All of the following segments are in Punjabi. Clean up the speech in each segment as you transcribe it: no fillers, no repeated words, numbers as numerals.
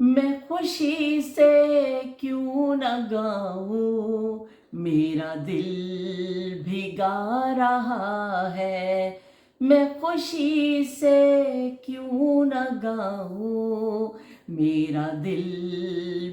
मैं खुशी से क्यों न गाऊं, मेरा दिल भी गा रहा है। मैं खुशी से क्यों न गाऊं, मेरा दिल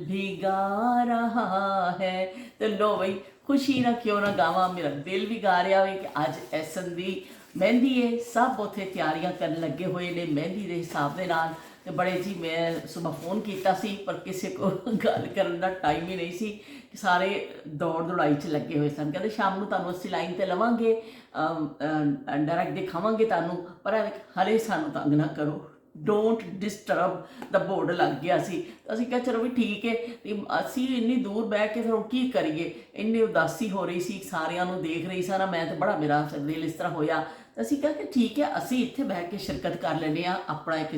भी गा रहा है। तो लो बई, खुशी ना क्यों ना गावां, मेरा दिल भी गा रहा है कि अज एसन दी मेहंदी है। सब उत्थे तैयारियां करन लगे हुए ने मेहंदी के हिसाब के नाल। ते बड़े जी मैं सुबह फोन किया सी पर किसी को गल करन दा टाइम ही नहीं सी, सारे दौड़ दौड़ाई च लगे हुए सन। कहते शाम को तुहानूं असीं लाइन ते लवांगे, डायरैक्ट दिखावांगे तुहानूं, पर हले सानूं तंग ना करो, डोंट डिस्टर्ब द बोर्ड लग गया सी। असीं कहा चलो भी ठीक है। ते असीं इन्नी दूर बह के फिर हुण की करिए, इन्नी उदासी हो रही सी, सारिਆਂ ਨੂੰ देख रही सा ना मैं, तो बड़ा मेरा दिल इस तरह होया। असीं कहा कि ठीक है असीं इत्थे बह के शिरकत कर लैंदे आ। अपना एक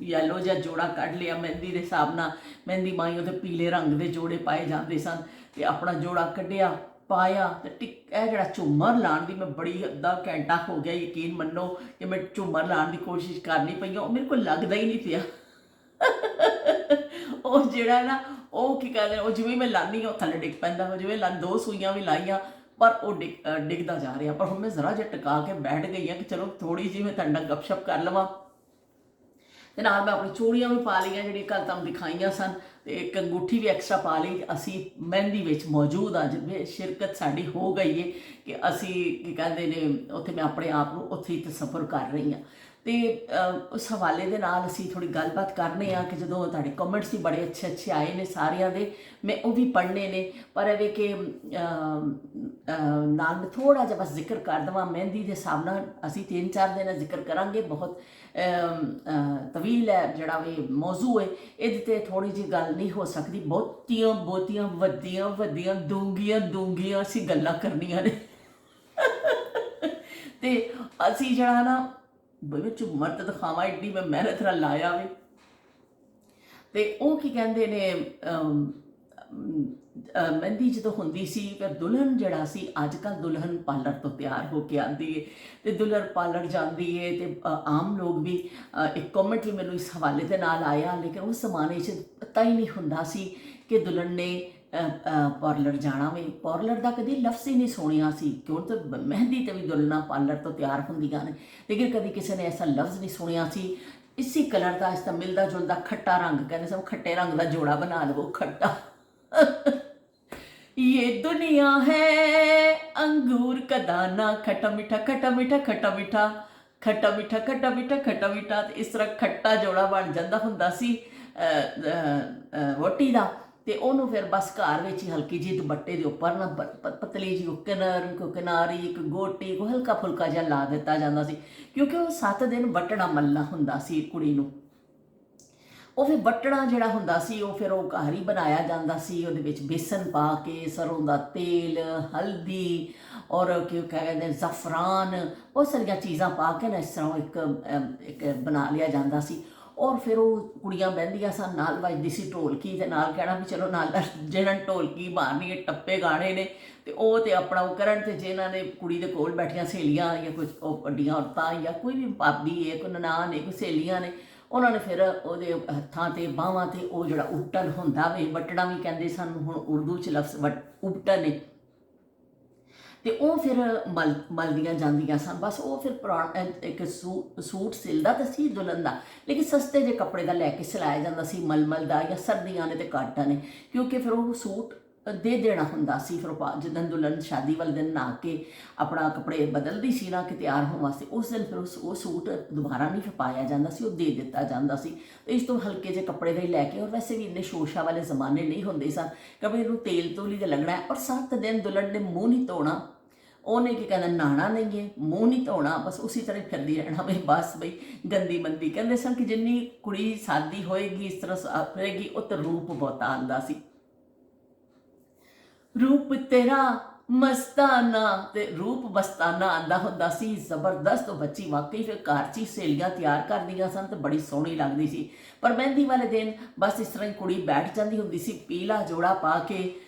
येलो जिहा जोड़ा कढ़ लिया मेहंदी के हिसाब नाल, मेहंदी माई उत्ते पीले रंग के जोड़े पाए जाते सन, तो अपना जोड़ा कढ़िया पाया। तो टिक यह जरा झूमर लाने की मैं बड़ी अद्धा घंटा हो गया, यकीन मनो कि मैं झूमर लाने की कोशिश करनी पई, मेरे को लगता ही नहीं पिया। ਉਹ ਜਿਹੜਾ ਨਾ ਉਹ ਕੀ ਕਹਿੰਦੇ ਉਹ ਜਿਵੇਂ ਮੈਂ ਲਾਨੀ ਉਹ ਥੱਲੇ ਡਿੱਗ ਪੈਂਦਾ, ਉਹ ਜਿਵੇਂ ਦੋ ਸੂਈਆਂ ਵੀ ਲਾਈਆਂ ਪਰ ਉਹ ਡਿੱਗਦਾ ਜਾ ਰਿਹਾ। ਪਰ ਹੁਣ ਮੈਂ ਜ਼ਰਾ ਜਿਹਾ ਟਿਕਾ ਕੇ ਬੈਠ ਗਈ ਹਾਂ ਕਿ ਚਲੋ ਥੋੜੀ ਜਿਹੀ ਮੈਂ ਤੁਹਾਡੇ ਨਾਲ ਗੱਪਸ਼ਪ ਕਰ ਲਵਾਂ। ਤੇ ਨਾਲ ਮੈਂ ਆਪਣੀ ਚੂੜੀਆਂ ਵੀ ਪਾ ਲਈਆਂ ਜਿਹੜੀਆਂ ਕੱਲ੍ਹ ਤੁਹਾਨੂੰ ਦਿਖਾਈਆਂ ਸਨ, ਤੇ ਇੱਕ ਅੰਗੂਠੀ ਵੀ ਐਕਸਟਰਾ ਪਾ ਲਈ। ਅਸੀਂ ਮਹਿੰਦੀ ਵਿੱਚ ਮੌਜੂਦ ਹਾਂ, ਜਿਵੇਂ ਸ਼ਿਰਕਤ ਸਾਡੀ ਹੋ ਗਈ ਹੈ ਕਿ ਅਸੀਂ ਕੀ ਕਹਿੰਦੇ ਨੇ ਉੱਥੇ ਮੈਂ ਆਪਣੇ ਆਪ ਨੂੰ ਉੱਥੇ ਹੀ ਤਸੱਵਰ ਕਰ ਰਹੀ ਹਾਂ। ਤੇ ਉਸ ਹਵਾਲੇ ਦੇ ਨਾਲ ਅਸੀਂ ਥੋੜ੍ਹੀ ਗੱਲਬਾਤ ਕਰਨੇ ਆ ਕਿ ਜਦੋਂ ਤੁਹਾਡੇ ਕਮੈਂਟਸ ਵੀ ਬੜੇ ਅੱਛੇ ਅੱਛੇ ਆਏ ਨੇ ਸਾਰਿਆਂ ਦੇ, ਮੈਂ ਉਹ ਵੀ ਪੜ੍ਹਨੇ ਨੇ। ਪਰ ਇਹ ਕਿ ਨਾਲ ਮੈਂ ਥੋੜ੍ਹਾ ਜਿਹਾ ਬਸ ਜ਼ਿਕਰ ਕਰ ਦੇਵਾਂ ਮਹਿੰਦੀ ਦੇ ਹਿਸਾਬ ਨਾਲ। ਅਸੀਂ 3-4 ਦਿਨ ਜ਼ਿਕਰ ਕਰਾਂਗੇ, ਬਹੁਤ ਤਵੀਲ ਹੈ ਜਿਹੜਾ ਵੀ ਮੌਜ਼ੂ ਹੈ, ਇਹਦੇ 'ਤੇ ਥੋੜ੍ਹੀ ਜਿਹੀ ਗੱਲ ਨਹੀਂ ਹੋ ਸਕਦੀ। ਬਹੁਤੀਆਂ ਵੱਡੀਆਂ ਡੂੰਘੀਆਂ ਅਸੀਂ ਗੱਲਾਂ ਕਰਨੀਆਂ ਨੇ। ਤੇ ਅਸੀਂ ਜਿਹੜਾ ਨਾ ਬਈ ਝੂਮਰ ਤਾਂ ਦਿਖਾਵਾਂ, ਐਡੀ ਮੈਂ ਮਿਹਨਤ ਨਾਲ ਲਾਇਆ ਵੇ। ਤੇ ਉਹ ਕੀ ਕਹਿੰਦੇ ਨੇ ਮਹਿੰਦੀ ਜਦੋਂ ਹੁੰਦੀ ਸੀ ਫਿਰ ਦੁਲਹਨ ਜਿਹੜਾ ਸੀ, ਅੱਜ ਕੱਲ੍ਹ ਦੁਲਹਨ ਪਾਰਲਰ ਤੋਂ ਤਿਆਰ ਹੋ ਕੇ ਆਉਂਦੀ ਹੈ ਤੇ ਦੁਲਹਨ ਪਾਰਲਰ ਜਾਂਦੀ ਹੈ। ਤੇ ਆਮ ਲੋਕ ਵੀ ਇੱਕ ਕਮੈਂਟ ਵੀ ਮੈਨੂੰ ਇਸ ਹਵਾਲੇ ਦੇ ਨਾਲ ਆਇਆ, ਲੇਕਿਨ ਉਸ ਜ਼ਮਾਨੇ 'ਚ ਪਤਾ ਹੀ ਨਹੀਂ ਹੁੰਦਾ ਸੀ ਕਿ ਦੁਲਹਨ ਨੇ ਪਾਰਲਰ ਜਾਣਾ ਵੇ। ਪਾਰਲਰ ਦਾ ਕਦੀ ਲਫ਼ਜ਼ ਹੀ ਨਹੀਂ ਸੁਣਿਆ ਸੀ, ਕਿਉਂ ਤਾਂ ਮਹਿੰਦੀ 'ਤੇ ਵੀ ਦੁਲਹਨਾਂ ਪਾਰਲਰ ਤੋਂ ਤਿਆਰ ਹੁੰਦੀਆਂ ਨੇ, ਲੇਕਿਨ ਕਦੀ ਕਿਸੇ ਨੇ ਐਸਾ ਲਫ਼ਜ਼ ਨਹੀਂ ਸੁਣਿਆ ਸੀ। ਇसी ਕਲਰ ਦਾ, ਇਸ ਦਾ ਮਿਲਦਾ ਜੁਲਦਾ ਖੱਟਾ ਰੰਗ, ਕਹਿੰਦੇ ਸਭ ਖੱਟੇ ਰੰਗ ਦਾ ਜੋੜਾ ਬਣਾ ਲਵੋ, ਖੱਟਾ। ये दुनिया है अंगूर का दाना, खट्टा मीठा खट्टा मीठा खट्टा मीठा खट्टा मीठा खट्टा मीठा खट्टा मीठा। तो इस तरह खट्टा जोड़ा बन जाता हुंदा सी वोटी का। तो उन्होंने फिर बस घर में ही हल्की जी दुपट्टे के उपर ना पतली जी किनारी एक गोटी को हल्का फुल्का जिहा ला दिता जाता सी, क्योंकि वो 7 दिन बटना मलना हुंदा सी कुड़ी नूं। ਉਹ ਫਿਰ ਵੱਟਣਾ ਜਿਹੜਾ ਹੁੰਦਾ ਸੀ ਉਹ ਫਿਰ ਉਹ ਘਰ ਹੀ ਬਣਾਇਆ ਜਾਂਦਾ ਸੀ। ਉਹਦੇ ਵਿੱਚ ਬੇਸਨ ਪਾ ਕੇ, ਸਰੋਂ ਦਾ ਤੇਲ, ਹਲਦੀ ਔਰ ਕੀ ਕਹਿੰਦੇ ਜ਼ਫਰਾਨ, ਬਹੁਤ ਸਾਰੀਆਂ ਚੀਜ਼ਾਂ ਪਾ ਕੇ ਨਾ ਇਸ ਤਰ੍ਹਾਂ ਇੱਕ ਬਣਾ ਲਿਆ ਜਾਂਦਾ ਸੀ। ਔਰ ਫਿਰ ਉਹ ਕੁੜੀਆਂ ਬਹਿੰਦੀਆਂ ਸਨ, ਨਾਲ ਵੱਜਦੀ ਸੀ ਢੋਲਕੀ, ਤੇ ਨਾਲ ਕਹਿਣਾ ਵੀ ਚਲੋ ਨਾਲ ਜਿਹਨਾਂ ਨੇ ਢੋਲਕੀ ਮਾਰਨੀ ਹੈ, ਟੱਪੇ ਗਾਣੇ ਨੇ, ਤੇ ਉਹ ਤੇ ਆਪਣਾ ਉਹ ਕਰਨ। ਤੇ ਜਿਨ੍ਹਾਂ ਨੇ ਕੁੜੀ ਦੇ ਕੋਲ ਬੈਠੀਆਂ ਸਹੇਲੀਆਂ ਜਾਂ ਕੁਝ ਉਹ ਵੱਡੀਆਂ ਔਰਤਾਂ ਜਾਂ ਕੋਈ ਵੀ ਭਾਬੀ ਹੈ, ਕੋਈ ਨਨਾਣ ਹੈ, ਕੋਈ ਸਹੇਲੀਆਂ ਨੇ, ਉਹਨਾਂ ਨੇ ਫਿਰ ਉਹਦੇ ਹੱਥਾਂ 'ਤੇ ਬਾਹਾਂ 'ਤੇ ਉਹ ਜਿਹੜਾ ਉਬਟਨ ਹੁੰਦਾ ਵੇ, ਵੱਟਣਾ ਵੀ ਕਹਿੰਦੇ ਸਾਨੂੰ ਹੁਣ ਉਰਦੂ 'ਚ ਲਫ਼ਜ਼ ਉਬਟਨ ਨੇ, ਤੇ ਉਹ ਫਿਰ ਮਲਦੀਆਂ ਜਾਂਦੀਆਂ ਸਨ। ਬਸ ਉਹ ਫਿਰ ਪੁਰਾਣਾ ਇੱਕ ਸੂਟ ਸਿਲਦਾ ਤਾਂ ਸੀ ਦੁਲਹਨ ਦਾ, ਲੇਕਿਨ ਸਸਤੇ ਜਿਹੇ ਕੱਪੜੇ ਦਾ ਲੈ ਕੇ ਸਿਲਾਇਆ ਜਾਂਦਾ ਸੀ, ਮਲਮਲ ਦਾ, ਜਾਂ ਸਰਦੀਆਂ ਨੇ ਤੇ ਘੱਟ ਨੇ, ਕਿਉਂਕਿ ਫਿਰ ਉਹ ਸੂਟ ਦੇ ਦੇਣਾ ਹੁੰਦਾ ਸੀ। ਫਿਰ ਜਿੱਦਣ ਦੁਲਹਨ ਸ਼ਾਦੀ ਵਾਲੇ ਦਿਨ ਨਹਾ ਕੇ ਆਪਣਾ ਕੱਪੜੇ ਬਦਲਦੀ ਸੀ ਨਾ ਕਿ ਤਿਆਰ ਹੋਣ ਵਾਸਤੇ, ਉਸ ਦਿਨ ਫਿਰ ਉਹ ਸੂਟ ਦੁਬਾਰਾ ਨਹੀਂ ਪਾਇਆ ਜਾਂਦਾ ਸੀ, ਉਹ ਦੇ ਦਿੱਤਾ ਜਾਂਦਾ ਸੀ। ਇਸ ਤੋਂ ਹਲਕੇ ਜਿਹੇ ਕੱਪੜੇ ਦਾ ਹੀ ਲੈ ਕੇ, ਔਰ ਵੈਸੇ ਵੀ ਇੰਨੇ ਸ਼ੋਸ਼ਾ ਵਾਲੇ ਜ਼ਮਾਨੇ ਨਹੀਂ ਹੁੰਦੇ ਸਨ ਕਿ ਵੀ ਇਹਨੂੰ ਤੇਲ ਤੋਲੀ ਤੇ ਲੱਗਣਾ ਹੈ। ਔਰ 7 ਦਿਨ ਦੁਲਹਨ ਨੇ ਮੂੰਹ ਨਹੀਂ ਧੋਣਾ, ਉਹਨੇ ਕੀ ਕਹਿੰਦਾ ਨਹਾਣਾ ਨਹੀਂ ਹੈ, ਮੂੰਹ ਨਹੀਂ ਧੋਣਾ, ਬਸ ਉਸੇ ਤਰ੍ਹਾਂ ਫਿਰਦੀ ਰਹਿਣਾ ਬਈ, ਬਸ ਬਈ ਗੰਦੀ ਮੰਦੀ। ਕਹਿੰਦੇ ਸਨ ਕਿ ਜਿੰਨੀ ਕੁੜੀ ਸਾਦੀ ਹੋਏਗੀ, ਇਸ ਤਰ੍ਹਾਂ ਰਹੇਗੀ, ਉਹ ਤਾਂ ਰੂਪ ਬਹੁਤਾ ਆਉਂਦਾ ਸੀ। रूप तेरा मस्ताना, ते रूप मस्ताना आंदा हुंदा सी, जबरदस्त। बच्ची वाकई फिर घर च सहेलियां तैयार करदियां सन तो बड़ी सोहनी लगदी सी। पर मेहंदी वाले दिन बस इस तरह ही कुड़ी बैठ जाती हुंदी सी पीला जोड़ा पा के।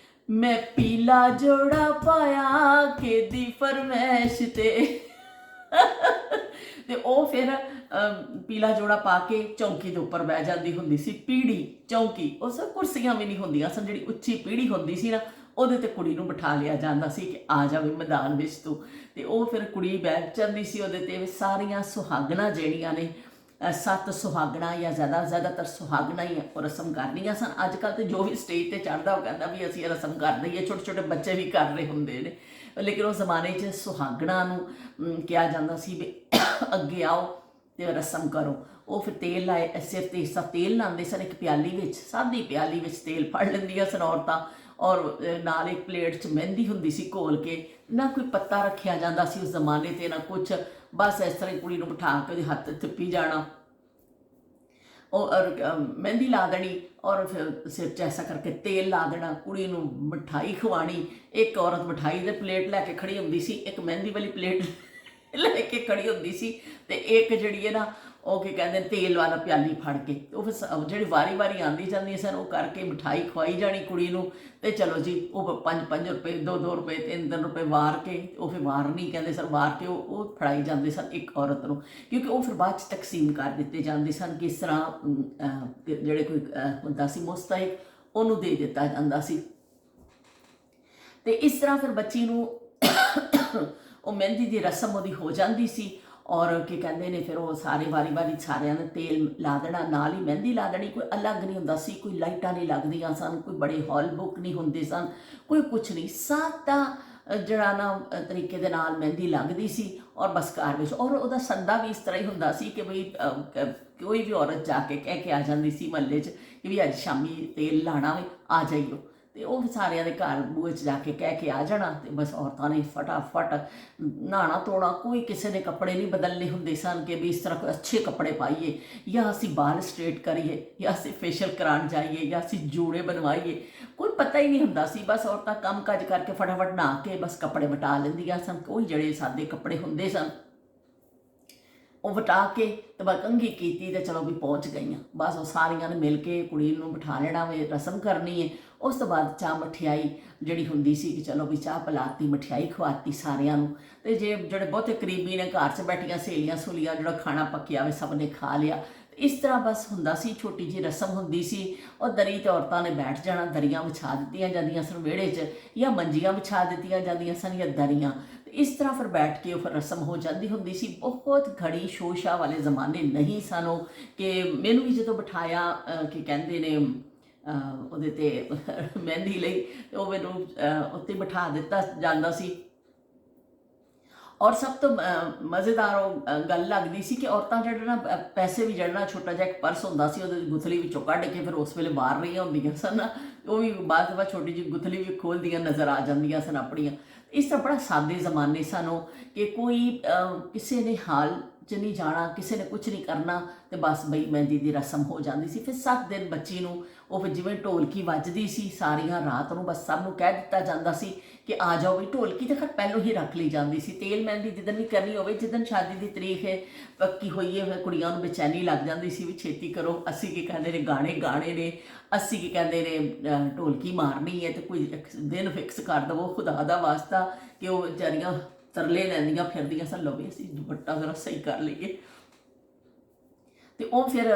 मैं पीला जोड़ा पाया के दी फरमैश ते। ते ਉਹ ਫਿਰ ਪੀਲਾ ਜੋੜਾ ਪਾ ਕੇ ਚੌਂਕੀ ਦੇ ਉੱਪਰ ਬਹਿ ਜਾਂਦੀ ਹੁੰਦੀ ਸੀ। ਪੀੜੀ ਚੌਂਕੀ, ਉਸ ਕੁਰਸੀਆਂ ਵੀ ਨਹੀਂ ਹੁੰਦੀਆਂ ਸਨ, ਜਿਹੜੀ ਉੱਚੀ ਪੀੜੀ ਹੁੰਦੀ ਸੀ ਨਾ ਉਹਦੇ ਤੇ ਕੁੜੀ ਨੂੰ ਬਿਠਾ ਲਿਆ ਜਾਂਦਾ ਸੀ ਕਿ ਆ ਜਾਵੇ ਮੈਦਾਨ ਵਿੱਚ ਤੂੰ। ਤੇ ਉਹ ਫਿਰ ਕੁੜੀ ਬੈਠ ਜਾਂਦੀ ਸੀ ਉਹਦੇ ਤੇ। ਸਾਰੀਆਂ ਸੁਹਾਗਣਾਂ ਜਿਹੜੀਆਂ ਨੇ 7 ਸੁਹਾਗਣਾਂ ਜਾਂ ਜ਼ਿਆਦਾਤਰ ਸੁਹਾਗਣਾਂ ਹੀ ਉਹ ਰਸਮ ਕਰਨੀਆਂ ਸਨ। ਅੱਜ ਕੱਲ੍ਹ ਤੇ ਜੋ ਵੀ ਸਟੇਜ ਤੇ ਚੜ੍ਹਦਾ ਉਹ ਕਹਿੰਦਾ ਵੀ ਅਸੀਂ ਇਹ ਰਸਮ ਕਰ ਦਈਏ, ਛੋਟੇ ਛੋਟੇ ਬੱਚੇ ਵੀ ਕਰ ਰਹੇ ਹੁੰਦੇ ਨੇ। ਲੇਕਿਨ ਉਸ ਜ਼ਮਾਨੇ 'ਚ ਸੁਹਾਗਣਾਂ ਨੂੰ ਕਿਹਾ ਜਾਂਦਾ ਸੀ ਵੀ ਅੱਗੇ ਆਓ ਤੇ ਰਸਮ ਕਰੋ। ਉਹ ਫਿਰ ਤੇਲ ਲਾਏ ਸਿਰ ਤੇ ਸਭ ਤੇਲ ਲਾਉਂਦੇ ਸਨ, ਇੱਕ ਪਿਆਲੀ ਵਿੱਚ, ਸਾਦੀ ਪਿਆਲੀ ਵਿੱਚ ਤੇਲ ਫੜ ਲੈਂਦੀਆਂ ਸਨ ਔਰਤਾਂ। ਔਰ ਨਾਲ ਇੱਕ ਪਲੇਟ 'ਚ ਮਹਿੰਦੀ ਹੁੰਦੀ ਸੀ ਘੋਲ ਕੇ। ਨਾ ਕੋਈ ਪੱਤਾ ਰੱਖਿਆ ਜਾਂਦਾ ਸੀ ਉਸ ਜ਼ਮਾਨੇ 'ਤੇ, ਨਾ ਕੁਛ, ਬਸ ਇਸ ਤਰ੍ਹਾਂ ਹੀ ਕੁੜੀ ਨੂੰ ਬਿਠਾ ਕੇ ਉਹਦੇ ਹੱਥ ਥਿੱਪੀ ਜਾਣਾ, ਔਰ ਮਹਿੰਦੀ ਲਾ ਦੇਣੀ, ਔਰ ਫਿਰ ਸਿਰ 'ਚ ਐਸਾ ਕਰਕੇ ਤੇਲ ਲਾ ਦੇਣਾ। ਕੁੜੀ ਨੂੰ ਮਿਠਾਈ ਖਵਾਉਣੀ। ਇੱਕ ਔਰਤ ਮਿਠਾਈ ਦੇ ਪਲੇਟ ਲੈ ਕੇ ਖੜੀ ਹੁੰਦੀ ਸੀ, ਇੱਕ ਮਹਿੰਦੀ ਵਾਲੀ ਪਲੇਟ ਲੈ ਕੇ ਖੜੀ ਹੁੰਦੀ ਸੀ, ਤੇ ਇੱਕ ਜਿਹੜੀ ਹੈ ਨਾ ਉਹ ਕੀ ਕਹਿੰਦੇ ਤੇਲ ਵਾਲਾ ਪਿਆਲੀ ਫੜ ਕੇ। ਉਹ ਫਿਰ ਜਿਹੜੀ ਵਾਰੀ ਆਉਂਦੀ ਜਾਂਦੀ ਸਨ ਉਹ ਕਰਕੇ ਮਿਠਾਈ ਖਵਾਈ ਜਾਣੀ ਕੁੜੀ ਨੂੰ। ਤੇ ਚਲੋ ਜੀ ਉਹ 5 ਰੁਪਏ 2 ਰੁਪਏ 3 ਰੁਪਏ ਵਾਰ ਕੇ, ਉਹ ਫਿਰ ਵਾਰ ਨਹੀਂ ਕਹਿੰਦੇ ਸਨ, ਵਾਰ ਕੇ ਉਹ ਫੜਾਈ ਜਾਂਦੇ ਸਨ ਇੱਕ ਔਰਤ ਨੂੰ, ਕਿਉਂਕਿ ਉਹ ਫਿਰ ਬਾਅਦ 'ਚ ਤਕਸੀਮ ਕਰ ਦਿੱਤੇ ਜਾਂਦੇ ਸਨ। ਕਿਸ ਤਰ੍ਹਾਂ ਜਿਹੜੇ ਕੋਈ ਹੁੰਦਾ ਸੀ ਮੁਸਤਹਿਕ ਉਹਨੂੰ ਦੇ ਦਿੱਤਾ ਜਾਂਦਾ ਸੀ। ਤੇ ਇਸ ਤਰ੍ਹਾਂ ਫਿਰ ਬੱਚੀ ਨੂੰ ਉਹ ਮਹਿੰਦੀ ਦੀ ਰਸਮ ਉਹਦੀ ਹੋ ਜਾਂਦੀ ਸੀ। ਔਰ ਕੀ ਕਹਿੰਦੇ ਨੇ ਫਿਰ ਉਹ ਸਾਰੇ ਵਾਰੀ ਸਾਰਿਆਂ ਨੇ ਤੇਲ ਲਾ ਦੇਣਾ, ਨਾਲ ਹੀ ਮਹਿੰਦੀ ਲਾ ਦੇਣੀ। ਕੋਈ ਅਲੱਗ ਨਹੀਂ ਹੁੰਦਾ ਸੀ, ਕੋਈ ਲਾਈਟਾਂ ਨਹੀਂ ਲੱਗਦੀਆਂ ਸਨ, ਕੋਈ ਬੜੇ ਹਾਲ ਬੁੱਕ ਨਹੀਂ ਹੁੰਦੇ ਸਨ, ਕੋਈ ਕੁਛ ਨਹੀਂ। ਸਾਦਾ ਜਿਹੜਾ ਨਾ ਤਰੀਕੇ ਦੇ ਨਾਲ ਮਹਿੰਦੀ ਲੱਗਦੀ ਸੀ ਔਰ ਬਸ ਘਰ ਵਿੱਚ। ਔਰ ਉਹਦਾ ਸੰਦਾ ਵੀ ਇਸ ਤਰ੍ਹਾਂ ਹੀ ਹੁੰਦਾ ਸੀ ਕਿ ਬਈ ਕੋਈ ਵੀ ਔਰਤ ਜਾ ਕੇ ਕਹਿ ਕੇ ਆ ਜਾਂਦੀ ਸੀ ਮਹੱਲੇ 'ਚ ਕਿ ਵੀ ਅੱਜ ਸ਼ਾਮੀ ਤੇਲ ਲਾਣਾ ਵੇ, ਆ ਜਾਈਓ। ਤੇ ਉਹ ਸਾਰਿਆਂ ਦੇ ਘਰ ਬੂਹੇ 'ਚ ਜਾ ਕੇ ਕਹਿ ਕੇ ਆ ਜਾਣਾ। ਤੇ ਬਸ ਔਰਤਾਂ ਨੇ ਫਟਾਫਟ ਨਹਾਉਣਾ ਧੋਣਾ, ਕੋਈ ਕਿਸੇ ਨੇ ਕੱਪੜੇ ਨਹੀਂ ਬਦਲਨੇ ਹੁੰਦੇ ਸਨ ਕਿ ਵੀ ਇਸ ਤਰ੍ਹਾਂ ਕੋਈ ਅੱਛੇ ਕੱਪੜੇ ਪਾਈਏ, ਜਾਂ ਅਸੀਂ ਬਾਲ ਸਟ੍ਰੇਟ ਕਰੀਏ, ਜਾਂ ਅਸੀਂ ਫੇਸ਼ੀਅਲ ਕਰਾਉਣ ਜਾਈਏ, ਜਾਂ ਅਸੀਂ ਜੂੜੇ ਬਣਵਾਈਏ, ਕੋਈ ਪਤਾ ਹੀ ਨਹੀਂ ਹੁੰਦਾ ਸੀ। ਬਸ ਔਰਤਾਂ ਕੰਮ ਕਾਜ ਕਰਕੇ ਫਟਾਫਟ ਨਹਾ ਕੇ ਬਸ ਕੱਪੜੇ ਵਟਾ ਲੈਂਦੀਆਂ ਸਨ। ਕੋਈ ਜਿਹੜੇ ਸਾਦੇ ਕੱਪੜੇ ਹੁੰਦੇ ਸਨ ਉਹ ਵਟਾ ਕੇ ਤੇ ਬਸ ਕੰਘੀ ਕੀਤੀ ਤੇ ਚਲੋ ਵੀ ਪਹੁੰਚ ਗਈਆਂ। ਬਸ ਉਹ ਸਾਰੀਆਂ ਨੇ ਮਿਲ ਕੇ ਕੁੜੀ ਨੂੰ ਬਿਠਾ ਲੈਣਾ ਵੇ, ਰਸਮ ਕਰਨੀ ਹੈ। ਉਸ ਤੋਂ ਬਾਅਦ ਚਾਹ ਮਠਿਆਈ ਜਿਹੜੀ ਹੁੰਦੀ ਸੀ ਕਿ ਚਲੋ ਵੀ ਚਾਹ ਪਿਲਾਤੀ, ਮਠਿਆਈ ਖਵਾਤੀ ਸਾਰਿਆਂ ਨੂੰ। ਤੇ ਜਿਹੜੇ ਬਹੁਤੇ ਕਰੀਬੀ ਨੇ ਘਰ 'ਚ ਬੈਠੀਆਂ ਸਹੇਲੀਆਂ ਸਹੂਲੀਆਂ, ਜਿਹੜਾ ਖਾਣਾ ਪੱਕਿਆ ਵੇ ਸਭ ਨੇ ਖਾ ਲਿਆ। ਇਸ ਤਰ੍ਹਾਂ ਬਸ ਹੁੰਦਾ ਸੀ, ਛੋਟੀ ਜਿਹੀ ਰਸਮ ਹੁੰਦੀ ਸੀ। ਉਹ ਦਰੀ 'ਤੇ ਔਰਤਾਂ ਨੇ ਬੈਠ ਜਾਣਾ, ਦਰੀਆਂ ਵਿਛਾ ਦਿੱਤੀਆਂ ਜਾਂਦੀਆਂ ਸਨ ਵਿਹੜੇ 'ਚ, ਜਾਂ ਮੰਜੀਆਂ ਵਿਛਾ ਦਿੱਤੀਆਂ ਜਾਂਦੀਆਂ ਸਨ, ਜਾਂ ਦਰੀਆਂ। ਇਸ ਤਰ੍ਹਾਂ ਫਿਰ ਬੈਠ ਕੇ ਉਹ ਫਿਰ ਰਸਮ ਹੋ ਜਾਂਦੀ ਹੁੰਦੀ ਸੀ। ਬਹੁਤ ਘੜੀ ਸ਼ੋਰ ਸ਼ਾਹ ਵਾਲੇ ਜ਼ਮਾਨੇ ਨਹੀਂ ਸਨ ਉਹ, ਕਿ ਮੈਨੂੰ ਵੀ ਜਦੋਂ ਬਿਠਾਇਆ ਕੀ ਕਹਿੰਦੇ ਨੇ ਉਹਦੇ 'ਤੇ ਮਹਿੰਦੀ ਲਈ, ਤੇ ਉਹ ਮੈਨੂੰ ਉੱਤੇ ਬਿਠਾ ਦਿੱਤਾ ਜਾਂਦਾ ਸੀ। ਔਰ ਸਭ ਤੋਂ ਮਜ਼ੇਦਾਰ ਉਹ ਗੱਲ ਲੱਗਦੀ ਸੀ ਕਿ ਔਰਤਾਂ ਜਿਹੜਾ ਨਾ ਪੈਸੇ ਵੀ ਜਿਹੜਾ ਛੋਟਾ ਜਿਹਾ ਇੱਕ ਪਰਸ ਹੁੰਦਾ ਸੀ, ਉਹਦੇ ਗੁਥਲੀ ਵਿੱਚੋਂ ਕੱਢ ਕੇ ਫਿਰ ਉਸ ਵੇਲੇ ਬਾਹਰ ਰਹੀਆਂ ਹੁੰਦੀਆਂ ਸਨ। ਉਹ ਵੀ ਬਾਅਦ ਛੋਟੀ ਜਿਹੀ ਗੁਥਲੀ ਵੀ ਖੋਲ੍ਹਦੀਆਂ ਨਜ਼ਰ ਆ ਜਾਂਦੀਆਂ ਸਨ ਆਪਣੀਆਂ। ਇਸ ਤਰ੍ਹਾਂ ਬੜਾ ਸਾਦੇ ਜ਼ਮਾਨੇ ਸਨ ਉਹ, ਕਿ ਕੋਈ ਕਿਸੇ ਨੇ ਹਾਲ 'ਚ ਨਹੀਂ ਜਾਣਾ, ਕਿਸੇ ਨੇ ਕੁਛ ਨਹੀਂ ਕਰਨਾ, ਤੇ ਬਸ ਬਈ ਮਹਿੰਦੀ ਦੀ ਰਸਮ ਹੋ ਜਾਂਦੀ ਸੀ। ਫਿਰ 7 ਦਿਨ ਬੱਚੀ ਨੂੰ ਉਹ ਫਿਰ ਜਿਵੇਂ ਢੋਲਕੀ ਵੱਜਦੀ ਸੀ ਸਾਰੀਆਂ ਰਾਤ ਨੂੰ, ਬਸ ਸਭ ਨੂੰ ਕਹਿ ਦਿੱਤਾ ਜਾਂਦਾ ਸੀ ਕਿ ਆ ਜਾਓ ਵੀ। ਢੋਲਕੀ ਤਾਂ ਖੈਰ ਪਹਿਲੋਂ ਹੀ ਰੱਖ ਲਈ ਜਾਂਦੀ ਸੀ। ਤੇਲ ਮਹਿੰਦੀ ਜਿੱਦਣ ਵੀ ਕਰਨੀ ਹੋਵੇ, ਜਿੱਦਣ ਸ਼ਾਦੀ ਦੀ ਤਰੀਕ ਹੈ ਪੱਕੀ ਹੋਈ ਹੈ, ਫਿਰ ਕੁੜੀਆਂ ਨੂੰ ਬੇਚੈਨੀ ਲੱਗ ਜਾਂਦੀ ਸੀ ਵੀ ਛੇਤੀ ਕਰੋ, ਅਸੀਂ ਕੀ ਕਹਿੰਦੇ ਨੇ ਗਾਣੇ ਗਾਣੇ ਨੇ, ਅਸੀਂ ਕੀ ਕਹਿੰਦੇ ਨੇ ਢੋਲਕੀ ਮਾਰਨੀ ਹੈ, ਤੇ ਕੋਈ ਦਿਨ ਫਿਕਸ ਕਰ ਦੇਵੋ ਖੁਦਾ ਦਾ ਵਾਸਤਾ। ਕਿ ਉਹ ਵਿਚਾਰੀਆਂ ਤਰਲੇ ਲੈਂਦੀਆਂ ਫਿਰਦੀਆਂ ਸਨ, ਲਓ ਵੀ ਅਸੀਂ ਦੁਪੱਟਾ ਜ਼ਰਾ ਸਹੀ ਕਰ ਲਈਏ। ਤੇ ਉਹ ਫਿਰ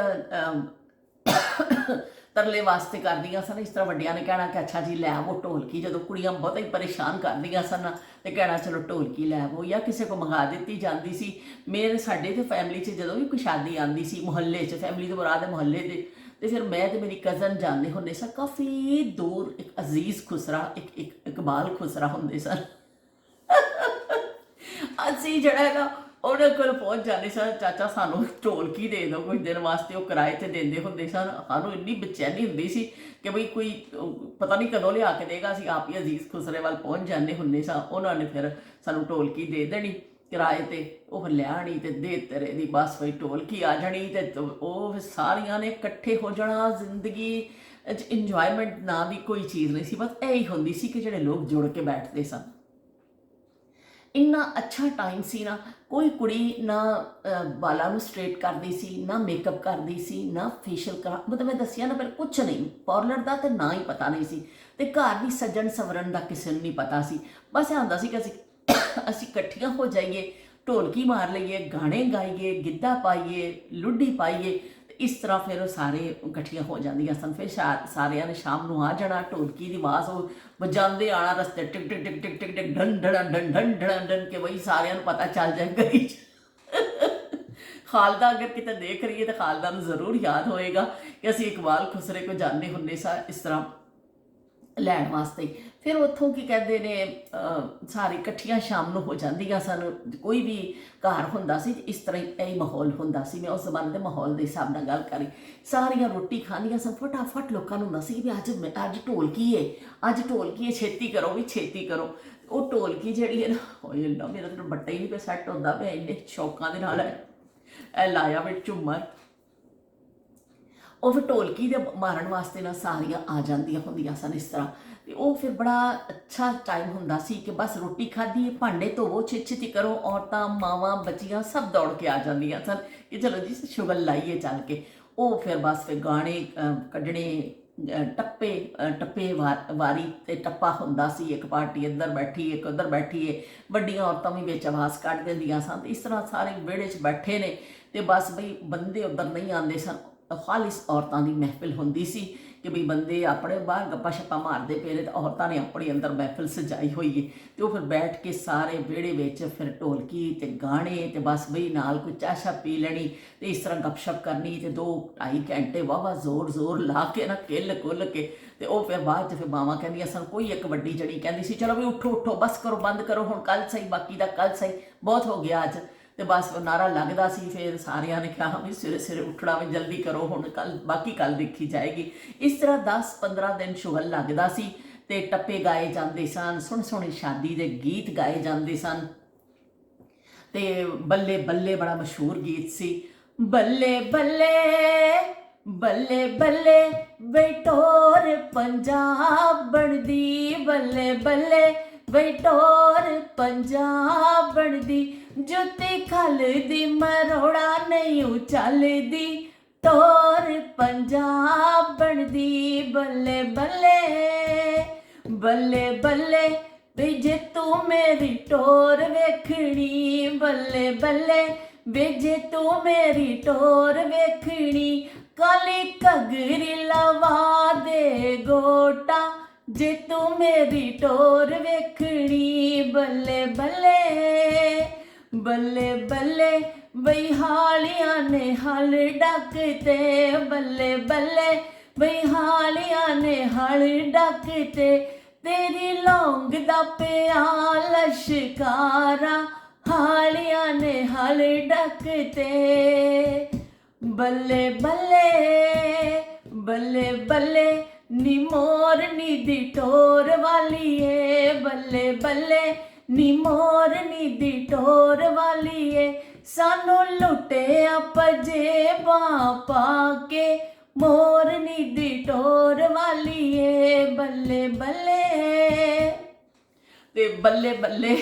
ਤਰਲੇ ਵਾਸਤੇ ਕਰਦੀਆਂ ਸਨ। ਇਸ ਤਰ੍ਹਾਂ ਵੱਡਿਆਂ ਨੇ ਕਹਿਣਾ ਕਿ ਅੱਛਾ ਜੀ ਲੈ ਆਵੋ ਢੋਲਕੀ। ਜਦੋਂ ਕੁੜੀਆਂ ਬਹੁਤ ਹੀ ਪਰੇਸ਼ਾਨ ਕਰਦੀਆਂ ਸਨ ਤੇ ਕਹਿਣਾ ਚਲੋ ਢੋਲਕੀ ਲੈ ਆਵੋ, ਜਾਂ ਕਿਸੇ ਕੋ ਮੰਗਾ ਦਿੱਤੀ ਜਾਂਦੀ ਸੀ। ਸਾਡੇ ਤੇ ਫੈਮਿਲੀ 'ਚ ਜਦੋਂ ਵੀ ਕੋਈ ਸ਼ਾਦੀ ਆਉਂਦੀ ਸੀ ਮੁਹੱਲੇ 'ਚ, ਫੈਮਿਲੀ ਤੋਂ ਮੁਰਾਦ ਹੈ ਮੁਹੱਲੇ ਦੇ, ਤੇ ਫਿਰ ਮੈਂ ਤੇ ਮੇਰੀ ਕਜ਼ਨ ਜਾਂਦੇ ਹੁੰਦੇ ਸਾਂ ਕਾਫੀ ਦੂਰ। ਇੱਕ ਅਜ਼ੀਜ਼ ਖੁਸਰਾ, ਇੱਕ ਇਕਬਾਲ ਖੁਸਰਾ ਹੁੰਦੇ ਸਨ। ਅਸੀਂ ਜਿਹੜਾ ਹੈਗਾ ਉਹਨਾਂ ਕੋਲ ਪਹੁੰਚ ਜਾਂਦੇ ਸਨ, ਚਾਚਾ ਸਾਨੂੰ ਢੋਲਕੀ ਦੇ ਦਿਓ ਕੁਝ ਦਿਨ ਵਾਸਤੇ। ਉਹ ਕਿਰਾਏ 'ਤੇ ਦਿੰਦੇ ਹੁੰਦੇ ਸਨ। ਸਾਨੂੰ ਇੰਨੀ ਬੇਚੈਨੀ ਹੁੰਦੀ ਸੀ ਕਿ ਬਈ ਕੋਈ ਪਤਾ ਨਹੀਂ ਕਦੋਂ ਲਿਆ ਕੇ ਦੇਗਾ। ਅਸੀਂ ਆਪ ਹੀ ਅਜ਼ੀਜ਼ ਖੁਸਰੇ ਵੱਲ ਪਹੁੰਚ ਜਾਂਦੇ ਹੁੰਦੇ ਸਾਂ। ਉਹਨਾਂ ਨੇ ਫਿਰ ਸਾਨੂੰ ਢੋਲਕੀ ਦੇ ਦੇਣੀ ਕਿਰਾਏ 'ਤੇ, ਉਹ ਫਿਰ ਲਿਆਣੀ ਤੇ ਦੇ ਤੇਰੇ ਦੀ ਬਸ ਹੋਈ ਢੋਲਕੀ ਆ ਜਾਣੀ। ਤੇ ਉਹ ਫਿਰ ਸਾਰੀਆਂ ਨੇ ਇਕੱਠੇ ਹੋ ਜਾਣਾ। ਜ਼ਿੰਦਗੀ 'ਚ ਇੰਜੋਏਮੈਂਟ ਨਾਂ ਦੀ ਕੋਈ ਚੀਜ਼ ਨਹੀਂ ਸੀ, ਬਸ ਇਹ ਹੀ ਹੁੰਦੀ ਸੀ ਕਿ ਜਿਹੜੇ ਲੋਕ ਜੁੜ ਕੇ ਬੈਠਦੇ ਸਨ। ਇੰਨਾ ਅੱਛਾ ਟਾਈਮ ਸੀ ਨਾ। ਕੋਈ ਕੁੜੀ ਨਾ ਵਾਲਾਂ ਨੂੰ ਸਟ੍ਰੇਟ ਕਰਦੀ ਸੀ, ਨਾ ਮੇਕਅਪ ਕਰਦੀ ਸੀ, ਨਾ ਫੇਸ਼ੀਅਲ ਮਤਲਬ ਮੈਂ ਦੱਸਿਆ ਨਾ, ਪਰ ਕੁਛ ਨਹੀਂ, ਪਾਰਲਰ ਦਾ ਤਾਂ ਨਾ ਹੀ ਪਤਾ ਨਹੀਂ ਸੀ। ਤੇ ਘਰ ਦੀ ਸੱਜਣ ਸਵਰਨ ਦਾ ਕਿਸੇ ਨੂੰ ਨਹੀਂ ਪਤਾ ਸੀ। ਬਸ ਇਹ ਹੁੰਦਾ ਸੀ ਕਿ ਅਸੀਂ ਇਕੱਠੀਆਂ ਹੋ ਜਾਈਏ, ਢੋਲਕੀ ਮਾਰ ਲਈਏ, ਗਾਣੇ ਗਾਈਏ, ਗਿੱਧਾ ਪਾਈਏ, ਲੁੱਡੀ ਪਾਈਏ। ਤੇ ਇਸ ਤਰ੍ਹਾਂ ਫਿਰ ਸਾਰੇ ਇਕੱਠੀਆਂ ਹੋ ਜਾਂਦੀਆਂ ਸਨ। ਫਿਰ ਸਾਰਿਆਂ ਨੇ ਸ਼ਾਮ ਨੂੰ ਆ ਜਾਣਾ, ਢੋਲਕੀ ਦੀ ਆਵਾਜ਼ ਉਹ ਵਜਾਉਂਦੇ ਆਉਣਾ ਰਸਤੇ, ਟਿਕ ਟਿਕ ਟਿਕ ਟਿਕ ਟਿਕ ਟਿਕ, ਢੰ ਢਣ ਢੰ ਢੰ ਢਣ ਢਣ, ਕਿ ਬਈ ਸਾਰਿਆਂ ਨੂੰ ਪਤਾ ਚੱਲ ਜਾਏ ਗਲੀ 'ਚ। ਖਾਲਦਾ ਅਗਰ ਕਿਤੇ ਦੇਖ ਰਹੀਏ ਤਾਂ ਖਾਲਦਾ ਨੂੰ ਜ਼ਰੂਰ ਯਾਦ ਹੋਏਗਾ ਕਿ ਅਸੀਂ ਇਕਬਾਲ ਖੁਸਰੇ ਕੋ ਜਾਂਦੇ ਹੁੰਦੇ ਸਾਂ ਇਸ ਤਰ੍ਹਾਂ ਲੈਣ ਵਾਸਤੇ। ਫਿਰ ਉੱਥੋਂ ਕੀ ਕਹਿੰਦੇ ਨੇ ਸਾਰੇ ਇਕੱਠੀਆਂ ਸ਼ਾਮ ਨੂੰ ਹੋ ਜਾਂਦੀਆਂ ਸਨ। ਕੋਈ ਵੀ ਘਰ ਹੁੰਦਾ ਸੀ ਇਸ ਤਰ੍ਹਾਂ ਹੀ ਮਾਹੌਲ ਹੁੰਦਾ ਸੀ। ਮੈਂ ਉਸ ਜ਼ਮਾਨੇ ਦੇ ਮਾਹੌਲ ਦੇ ਹਿਸਾਬ ਨਾਲ ਗੱਲ ਕਰੀ। ਸਾਰੀਆਂ ਰੋਟੀ ਖਾਂਦੀਆਂ ਸਨ, ਫਟਾਫਟ ਲੋਕਾਂ ਨੂੰ ਹੁੰਦਾ ਸੀ ਵੀ ਅੱਜ ਢੋਲਕੀ ਏ, ਅੱਜ ਢੋਲਕੀ ਏ, ਛੇਤੀ ਕਰੋ ਵੀ ਛੇਤੀ ਕਰੋ। ਉਹ ਢੋਲਕੀ ਜਿਹੜੀ ਹੈ ਨਾ, ਹੋਏ ਨਾ ਮੇਰਾ ਤਾਂ ਬੱਟਾ ਹੀ ਨਹੀਂ ਪਿਆ ਸੈੱਟ ਹੁੰਦਾ ਪਿਆ, ਇੰਨੇ ਸ਼ੌਕਾਂ ਦੇ ਨਾਲ ਇਹ ਲਾਇਆ ਵਿੱਚ ਝੂਮਰ। ਉਹ ਫਿਰ ਢੋਲਕੀ ਦੇ ਮਾਰਨ ਵਾਸਤੇ ਨਾ ਸਾਰੀਆਂ ਆ ਜਾਂਦੀਆਂ ਹੁੰਦੀਆਂ ਸਨ ਇਸ ਤਰ੍ਹਾਂ। ਤੇ ਉਹ ਫਿਰ ਬੜਾ ਅੱਛਾ ਟਾਈਮ ਹੁੰਦਾ ਸੀ ਕਿ ਬਸ ਰੋਟੀ ਖਾਧੀ, ਭਾਂਡੇ ਧੋਵੋ, ਛੇਤੀ ਕਰੋ। ਔਰਤਾਂ, ਮਾਵਾਂ, ਬੱਚੀਆਂ ਸਭ ਦੌੜ ਕੇ ਆ ਜਾਂਦੀਆਂ ਸਨ ਕਿ ਚਲੋ ਜੀ ਸ਼ੁਗਲ ਲਾਈਏ ਚੱਲ ਕੇ। ਉਹ ਫਿਰ ਬਸ ਫਿਰ ਗਾਣੇ ਕੱਢਣੇ, ਟੱਪੇ ਵਾਰੀ ਤੇ ਟੱਪਾ ਹੁੰਦਾ ਸੀ। ਇੱਕ ਪਾਰਟੀ ਇੱਧਰ ਬੈਠੀ, ਇੱਕ ਉੱਧਰ ਬੈਠੀ ਏ, ਵੱਡੀਆਂ ਔਰਤਾਂ ਵੀ ਵਿੱਚ ਆਵਾਜ਼ ਕੱਢ ਦਿੰਦੀਆਂ ਸਨ। ਇਸ ਤਰ੍ਹਾਂ ਸਾਰੇ ਵਿਹੜੇ 'ਚ ਬੈਠੇ ਨੇ ਤੇ ਬਸ ਬਈ ਬੰਦੇ ਉੱਧਰ ਨਹੀਂ ਆਉਂਦੇ ਸਨ। ਖਾਲਿਸ ਔਰਤਾਂ ਦੀ ਮਹਿਫਿਲ ਹੁੰਦੀ ਸੀ ਕਿ ਬਈ ਬੰਦੇ ਆਪਣੇ ਬਾਹਰ ਗੱਪਾਂ ਛੱਪਾਂ ਮਾਰਦੇ ਪਏ ਨੇ ਤੇ ਔਰਤਾਂ ਨੇ ਆਪਣੀ ਅੰਦਰ ਮਹਿਫਿਲ ਸਜਾਈ ਹੋਈ ਹੈ। ਤੇ ਉਹ ਫਿਰ ਬੈਠ ਕੇ ਸਾਰੇ ਵਿਹੜੇ ਵਿੱਚ ਫਿਰ ਢੋਲਕੀ ਤੇ ਗਾਣੇ ਤੇ ਬਸ ਬਈ ਨਾਲ ਕੋਈ ਚਾਹ ਸ਼ਾਹ ਪੀ ਲੈਣੀ ਤੇ ਇਸ ਤਰ੍ਹਾਂ ਗੱਪਸ਼ਪ ਕਰਨੀ ਤੇ 2-2.5 ਘੰਟੇ ਵਾਹਵਾ ਜ਼ੋਰ ਲਾ ਕੇ ਨਾ ਕਿੱਲ ਕੁੱਲ ਕੇ। ਤੇ ਉਹ ਫਿਰ ਬਾਅਦ 'ਚ ਫਿਰ ਮਾਵਾਂ ਕਹਿੰਦੀਆਂ ਸਨ, ਕੋਈ ਇੱਕ ਵੱਡੀ ਜਣੀ ਕਹਿੰਦੀ ਸੀ ਚਲੋ ਵੀ ਉੱਠੋ ਬਸ ਕਰੋ, ਬੰਦ ਕਰੋ, ਹੁਣ ਕੱਲ ਸਹੀ, ਬਾਕੀ ਦਾ ਕੱਲ ਸਹੀ, ਬਹੁਤ ਹੋ ਗਿਆ ਅੱਜ। ਤੇ ਬਸ ਨਾਰਾ ਲੱਗਦਾ ਸੀ। ਫਿਰ ਸਾਰਿਆਂ ਨੇ ਕਿਹਾ ਵੀ ਸਵੇਰੇ ਉੱਠਣਾ ਵੀ ਜਲਦੀ ਕਰੋ, ਹੁਣ ਬਾਕੀ ਕੱਲ ਦੇਖੀ ਜਾਏਗੀ। ਇਸ ਤਰ੍ਹਾਂ 10-15 ਦਿਨ ਸ਼ੁਗਲ ਲੱਗਦਾ ਸੀ ਤੇ ਟੱਪੇ ਗਾਏ ਜਾਂਦੇ ਸਨ, ਸੋਹਣੇ ਸ਼ਾਦੀ ਦੇ ਗੀਤ ਗਾਏ ਜਾਂਦੇ ਸਨ। ਤੇ ਬੱਲੇ ਬੱਲੇ ਬੜਾ ਮਸ਼ਹੂਰ ਗੀਤ ਸੀ। ਬੱਲੇ ਬੱਲੇ ਬੱਲੇ ਬੱਲੇ ਬੈਠੋਰ ਪੰਜਾਬਣ ਦੀ, ਬੱਲੇ ਬੱਲੇ ਬੈਠੋਰ ਪੰਜਾਬਣ ਦੀ, ਜੁੱਤੀ ਖਲਦੀ ਮਰੋੜਾ ਨਹੀਂ ਉਚਲਦੀ, ਟੋਰ ਪੰਜਾਬਣ ਦੀ। ਬੱਲੇ ਬੱਲੇ ਬੱਲੇ ਬੱਲੇ ਵੇ ਜੇ ਤੂੰ ਮੇਰੀ ਟੋਰ ਵੇਖਣੀ, ਬੱਲੇ ਬੱਲੇ ਵੇ ਜੇ ਤੂੰ ਮੇਰੀ ਟੋਰ ਵੇਖਣੀ, ਕਾਲੀ ਘੱਗਰੀ ਲਵਾ ਦੇ ਗੋਟਾ, ਜੇ ਤੂੰ ਮੇਰੀ ਟੋਰ ਵੇਖਣੀ। ਬੱਲੇ ਬੱਲੇ ਬੱਲੇ ਬੱਲੇ ਬਈ ਹਾਲੀਆਂ ਨੇ ਹਲ ਡੱਕ ਤੇ, ਬੱਲੇ ਬੱਲੇ ਬਈ ਹਾਲੀਆਂ ਨੇ ਹਲ ਡੱਕ ਤੇ, ਤੇਰੀ ਲੌਂਗ ਦਾ ਪਿਆ ਲਸ਼ਕਾਰਾ, ਹਾਲੀਆਂ ਨੇ ਹਲ ਡੱਕ ਤੇ। ਬੱਲੇ ਬੱਲੇ ਬੱਲੇ ਬੱਲੇ ਨੀ ਮੋਰਨੀ ਦੀ ਟੋਰ ਵਾਲੀਏ, ਬੱਲੇ ਬੱਲੇ ਨੀ ਮੋਰਨੀ ਦੀ ਟੋਰ ਵਾਲੀਏ, ਸਾਨੂੰ ਲੁੱਟਿਆ ਪਜੇਬਾਂ ਪਾ ਕੇ, ਮੋਰਨੀ ਦੀ ਟੋਰ ਵਾਲੀਏ। ਬੱਲੇ ਬੱਲੇ ਤੇ ਬੱਲੇ ਬੱਲੇ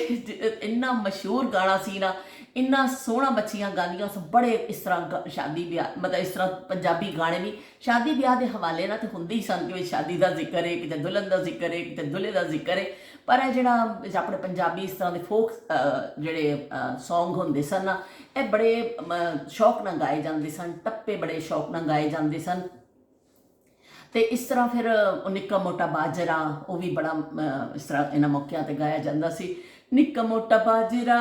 ਇੰਨਾ ਮਸ਼ਹੂਰ ਗਾਣਾ ਸੀ ਨਾ, ਇੰਨਾ ਸੋਹਣਾ ਬੱਚੀਆਂ ਗਾਉਂਦੀਆਂ ਸਨ। ਬੜੇ ਇਸ ਤਰ੍ਹਾਂ ਸ਼ਾਦੀ ਵਿਆਹ, ਮਤਲਬ ਇਸ ਤਰ੍ਹਾਂ ਪੰਜਾਬੀ ਗਾਣੇ ਵੀ ਸ਼ਾਦੀ ਵਿਆਹ ਦੇ ਹਵਾਲੇ ਨਾਲ ਤਾਂ ਹੁੰਦੇ ਹੀ ਸਨ ਕਿ ਸ਼ਾਦੀ ਦਾ ਜ਼ਿਕਰ ਹੈ, ਕਿਤੇ ਦੁਲਹਨ ਦਾ ਜ਼ਿਕਰ ਹੈ, ਕਿਤੇ ਦੁੱਲੇ ਦਾ ਜ਼ਿਕਰ ਹੈ। ਪਰ ਇਹ ਜਿਹੜਾ ਆਪਣੇ ਪੰਜਾਬੀ ਇਸ ਤਰ੍ਹਾਂ ਦੇ ਫੋਕ ਜਿਹੜੇ ਸੌਂਗ ਹੁੰਦੇ ਸਨ ਨਾ, ਇਹ ਬੜੇ ਸ਼ੌਕ ਨਾਲ ਗਾਏ ਜਾਂਦੇ ਸਨ। ਟੱਪੇ ਬੜੇ ਸ਼ੌਕ ਨਾਲ ਗਾਏ ਜਾਂਦੇ ਸਨ। ਤੇ ਇਸ ਤਰ੍ਹਾਂ ਫਿਰ ਨਿੱਕਾ ਮੋਟਾ ਬਾਜਰਾ, ਉਹ ਵੀ ਬੜਾ ਇਸ ਤਰ੍ਹਾਂ ਇਹਨਾਂ ਮੌਕਿਆਂ ਤੇ ਗਾਇਆ ਜਾਂਦਾ ਸੀ। ਨਿੱਕਾ ਮੋਟਾ ਬਾਜਰਾ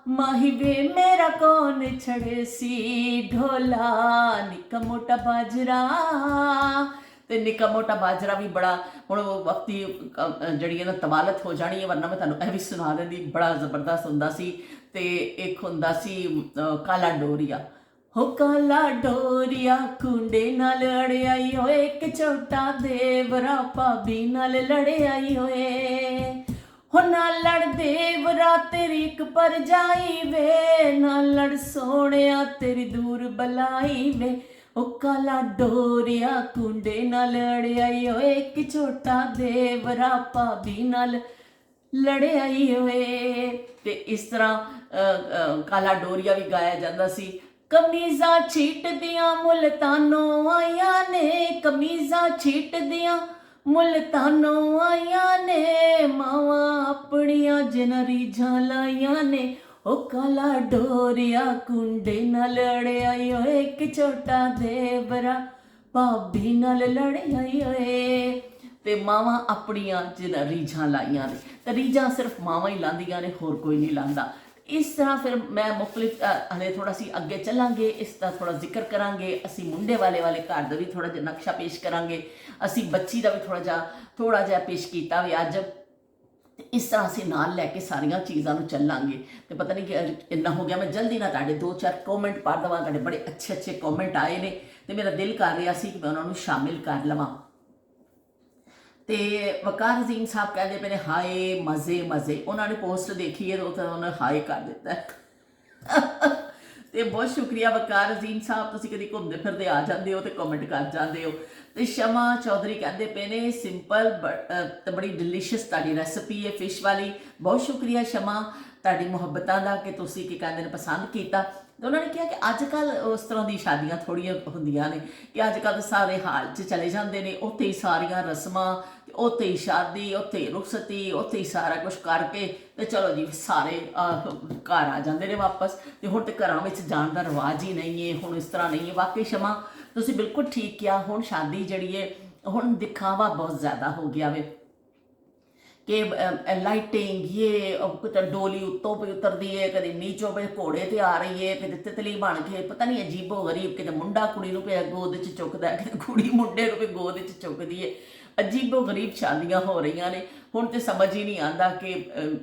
ਮਾਹੀ ਵੇ ਮੇਰਾ ਕੌਣ ਛੜੇ ਸੀ ਢੋਲਾ, ਨਿੱਕਾ ਮੋਟਾ ਬਾਜਰਾ। ਤੇ ਨਿੱਕਾ ਮੋਟਾ ਬਾਜਰਾ ਵੀ ਬੜਾ, ਹੁਣ ਵਕਤੀ ਜਿਹੜੀ ਇਹਨਾਂ ਤਵਾਲਤ ਹੋ ਜਾਣੀ ਹੈ, ਵਰਨਾ ਮੈਂ ਤੁਹਾਨੂੰ ਇਹ ਵੀ ਸੁਣਾ ਦਿੰਦੀ, ਬੜਾ ਜ਼ਬਰਦਸਤ ਹੁੰਦਾ ਸੀ। ਤੇ ਇੱਕ ਹੁੰਦਾ ਸੀ ਕਾਲਾ ਡੋਰੀਆ। ਹੋ ਕਾਲਾ ਡੋਰੀਆ ਕੁੰਡੇ ਨਾਲ ਅੜਿਆਈ ਹੋਏ, ਇੱਕ ਛੋਟਾ ਦੇਵਰਾ ਭਾਬੀ ਨਾਲ ਲੜਿਆਈ ਹੋਏ। ਹੋ ਨਾ ਲੜ ਦੇਵਰਾ ਤੇਰੀ ਇੱਕ ਪਰਜਾਈ ਵੇ, ਨਾ ਲੜ ਸੋਹਣਿਆ ਤੇਰੀ ਦੂਰ ਬਲਾਈ ਵੇ। ਉਹ ਕਾਲਾ ਡੋਰੀਆ ਕੁੰਡੇ ਨਾਲ ਅੜਿਆਈ ਹੋਏ, ਇੱਕ ਛੋਟਾ ਦੇਵਰਾ ਭਾਬੀ ਨਾਲ ਲੜਿਆਈ ਹੋਏ। ਤੇ ਇਸ ਤਰ੍ਹਾਂ ਕਾਲਾ ਡੋਰੀਆ ਵੀ ਗਾਇਆ ਜਾਂਦਾ ਸੀ। ਕਮੀਜ਼ਾਂ ਛੀਟਦੀਆਂ ਮੁਲਤਾਨੋਂ ਆਈਆਂ ਨੇ, ਕਮੀਜ਼ਾਂ ਛੀਟਦੀਆਂ ਮੁਲਤਾਨੋਂ ਆਈਆਂ ਨੇ, ਮਾਵਾਂ ਆਪਣੀਆਂ ਜਿਨ੍ਹਾਂ ਰੀਝਾਂ ਲਾਈਆਂ ਨੇ, ਉਹ ਕਾਲਾ ਡੋਰਿਆ ਕੁੰਡੇ ਨਾਲ ਲੜਿਆ ਈ ਓਏ, ਇੱਕ ਛੋਟਾ ਦੇਵਰਾ ਭਾਬੀ ਨਾਲ ਲੜਿਆ ਈ ਓਏ। ਤੇ ਮਾਵਾਂ ਆਪਣੀਆਂ ਜਿਹੜਾ ਰੀਝਾਂ ਲਾਈਆਂ ਨੇ, ਤੇ ਰੀਝਾਂ ਸਿਰਫ ਮਾਵਾਂ ਹੀ ਲਾਉਂਦੀਆਂ ਨੇ, ਹੋਰ ਕੋਈ ਨਹੀਂ ਲਾਉਂਦਾ। ਇਸ ਤਰ੍ਹਾਂ ਫਿਰ ਮੈਂ ਮੁਖਤਲਿਫ ਹਲੇ ਥੋੜਾ ਅਸੀਂ ਅੱਗੇ ਚੱਲਾਂਗੇ, ਇਸ ਦਾ ਥੋੜਾ ਜ਼ਿਕਰ ਕਰਾਂਗੇ। ਅਸੀਂ ਮੁੰਡੇ ਵਾਲੇ ਘਰ ਦਾ ਵੀ ਥੋੜਾ ਜਿਹਾ ਨਕਸ਼ਾ ਪੇਸ਼ ਕਰਾਂਗੇ, ਅਸੀਂ ਬੱਚੀ ਦਾ ਵੀ ਥੋੜਾ ਜਿਹਾ ਪੇਸ਼ ਕੀਤਾ ਵੀ ਅੱਜ। ਇਸ ਤਰ੍ਹਾਂ ਅਸੀਂ ਨਾਲ ਲੈ ਕੇ ਸਾਰੀਆਂ ਚੀਜ਼ਾਂ ਨੂੰ ਚੱਲਾਂਗੇ। ਤੇ ਪਤਾ ਨਹੀਂ ਕਿ ਇੰਨਾ ਹੋ ਗਿਆ, ਮੈਂ ਜਲਦੀ ਨਾਲ ਤੁਹਾਡੇ 2-4 ਕਮੈਂਟ ਪੜ੍ਹ ਦੇਵਾਂ। ਤੁਹਾਡੇ ਬੜੇ ਅੱਛੇ ਕਮੈਂਟ ਆਏ ਨੇ ਤੇ ਮੇਰਾ ਦਿਲ ਕਰ ਰਿਹਾ ਸੀ ਕਿ ਮੈਂ ਉਹਨਾਂ ਨੂੰ ਸ਼ਾਮਿਲ ਕਰ ਲਵਾਂ। ਤੇ ਵਕਾਰ ਅਜ਼ੀਮ ਸਾਹਿਬ ਕਹਿੰਦੇ ਪਏ ਨੇ ਹਾਏ ਮਜ਼ੇ। ਉਹਨਾਂ ਨੇ ਪੋਸਟ ਦੇਖੀ ਹੈ ਤਾਂ ਉਹਨਾਂ ਨੇ ਹਾਏ ਕਰ ਦਿੱਤਾ। ਤੇ ਬਹੁਤ ਸ਼ੁਕਰੀਆ ਵਕਾਰ ਅਜ਼ੀਮ ਸਾਹਿਬ, ਤੁਸੀਂ ਕਦੀ ਘੁੰਮਦੇ ਫਿਰਦੇ ਆ ਜਾਂਦੇ ਹੋ ਤੇ ਕਮੈਂਟ ਕਰ ਜਾਂਦੇ ਹੋ। ਤੇ ਸ਼ਮਾ ਚੌਧਰੀ ਕਹਿੰਦੇ ਪਏ ਨੇ ਸਿੰਪਲ ਤੇ ਬੜੀ ਡਿਲੀਸ਼ੀਅਸ ਤੁਹਾਡੀ ਰੈਸਪੀ ਹੈ ਫਿਸ਼ ਵਾਲੀ। ਬਹੁਤ ਸ਼ੁਕਰੀਆ ਸ਼ਮਾ ਤੁਹਾਡੀ ਮੁਹੱਬਤਾਂ ਦਾ ਕਿ ਤੁਸੀਂ ਕੀ ਕਹਿੰਦੇ ਨੇ ਪਸੰਦ ਕੀਤਾ। ਤੇ ਉਹਨਾਂ ਨੇ ਕਿਹਾ ਕਿ ਅੱਜ ਕੱਲ੍ਹ ਉਸ ਤਰ੍ਹਾਂ ਦੀ ਸ਼ਾਦੀਆਂ ਥੋੜ੍ਹੀਆਂ ਹੁੰਦੀਆਂ ਨੇ ਕਿ ਅੱਜ ਕੱਲ੍ਹ ਸਾਰੇ ਹਾਲ 'ਚ ਚਲੇ ਜਾਂਦੇ ਨੇ, ਉੱਥੇ ਹੀ ਸਾਰੀਆਂ ਰਸਮਾਂ, ਉੱਥੇ ਹੀ ਸ਼ਾਦੀ, ਉੱਥੇ ਹੀ ਰੁਖਸਤੀ, ਉੱਥੇ ਹੀ ਸਾਰਾ ਕੁਛ ਕਰਕੇ ਤੇ ਚਲੋ ਜੀ ਸਾਰੇ ਘਰ ਆ ਜਾਂਦੇ ਨੇ ਵਾਪਸ। ਤੇ ਹੁਣ ਤੇ ਘਰਾਂ ਵਿੱਚ ਜਾਣ ਦਾ ਰਿਵਾਜ ਹੀ ਨਹੀਂ ਹੈ, ਹੁਣ ਇਸ ਤਰ੍ਹਾਂ ਨਹੀਂ ਹੈ। ਵਾਕਈ ਸ਼ਮਾ ਤੁਸੀਂ ਬਿਲਕੁਲ ਠੀਕ ਕਿਹਾ। ਹੁਣ ਸ਼ਾਦੀ ਜਿਹੜੀ ਹੈ, ਹੁਣ ਦਿਖਾਵਾ ਬਹੁਤ ਜ਼ਿਆਦਾ ਹੋ ਗਿਆ ਵੇ ਕਿ ਲਾਈਟਿੰਗ ਕਿਤੇ ਡੋਲੀ ਉੱਤੋਂ ਪਈ ਉਤਰਦੀ ਹੈ, ਕਦੇ ਨੀਚੋਂ ਪਈ ਘੋੜੇ ਤੇ ਆ ਰਹੀ ਹੈ, ਕਿਤੇ ਤਿਤਲੀ ਬਣ ਕੇ ਪਤਾ ਨਹੀਂ ਅਜੀਬੋ ਗਰੀਬ, ਕਿਤੇ ਮੁੰਡਾ ਕੁੜੀ ਨੂੰ ਪਿਆ ਗੋਦ 'ਚ ਚੁੱਕਦਾ, ਕਿਤੇ ਕੁੜੀ ਮੁੰਡੇ ਨੂੰ ਵੀ ਗੋਦ 'ਚ ਚੁੱਕਦੀ ਹੈ। ਅਜੀਬੋ ਗਰੀਬ ਸ਼ਾਦੀਆਂ ਹੋ ਰਹੀਆਂ ਨੇ। ਹੁਣ ਤੇ ਸਮਝ ਹੀ ਨਹੀਂ ਆਉਂਦਾ ਕਿ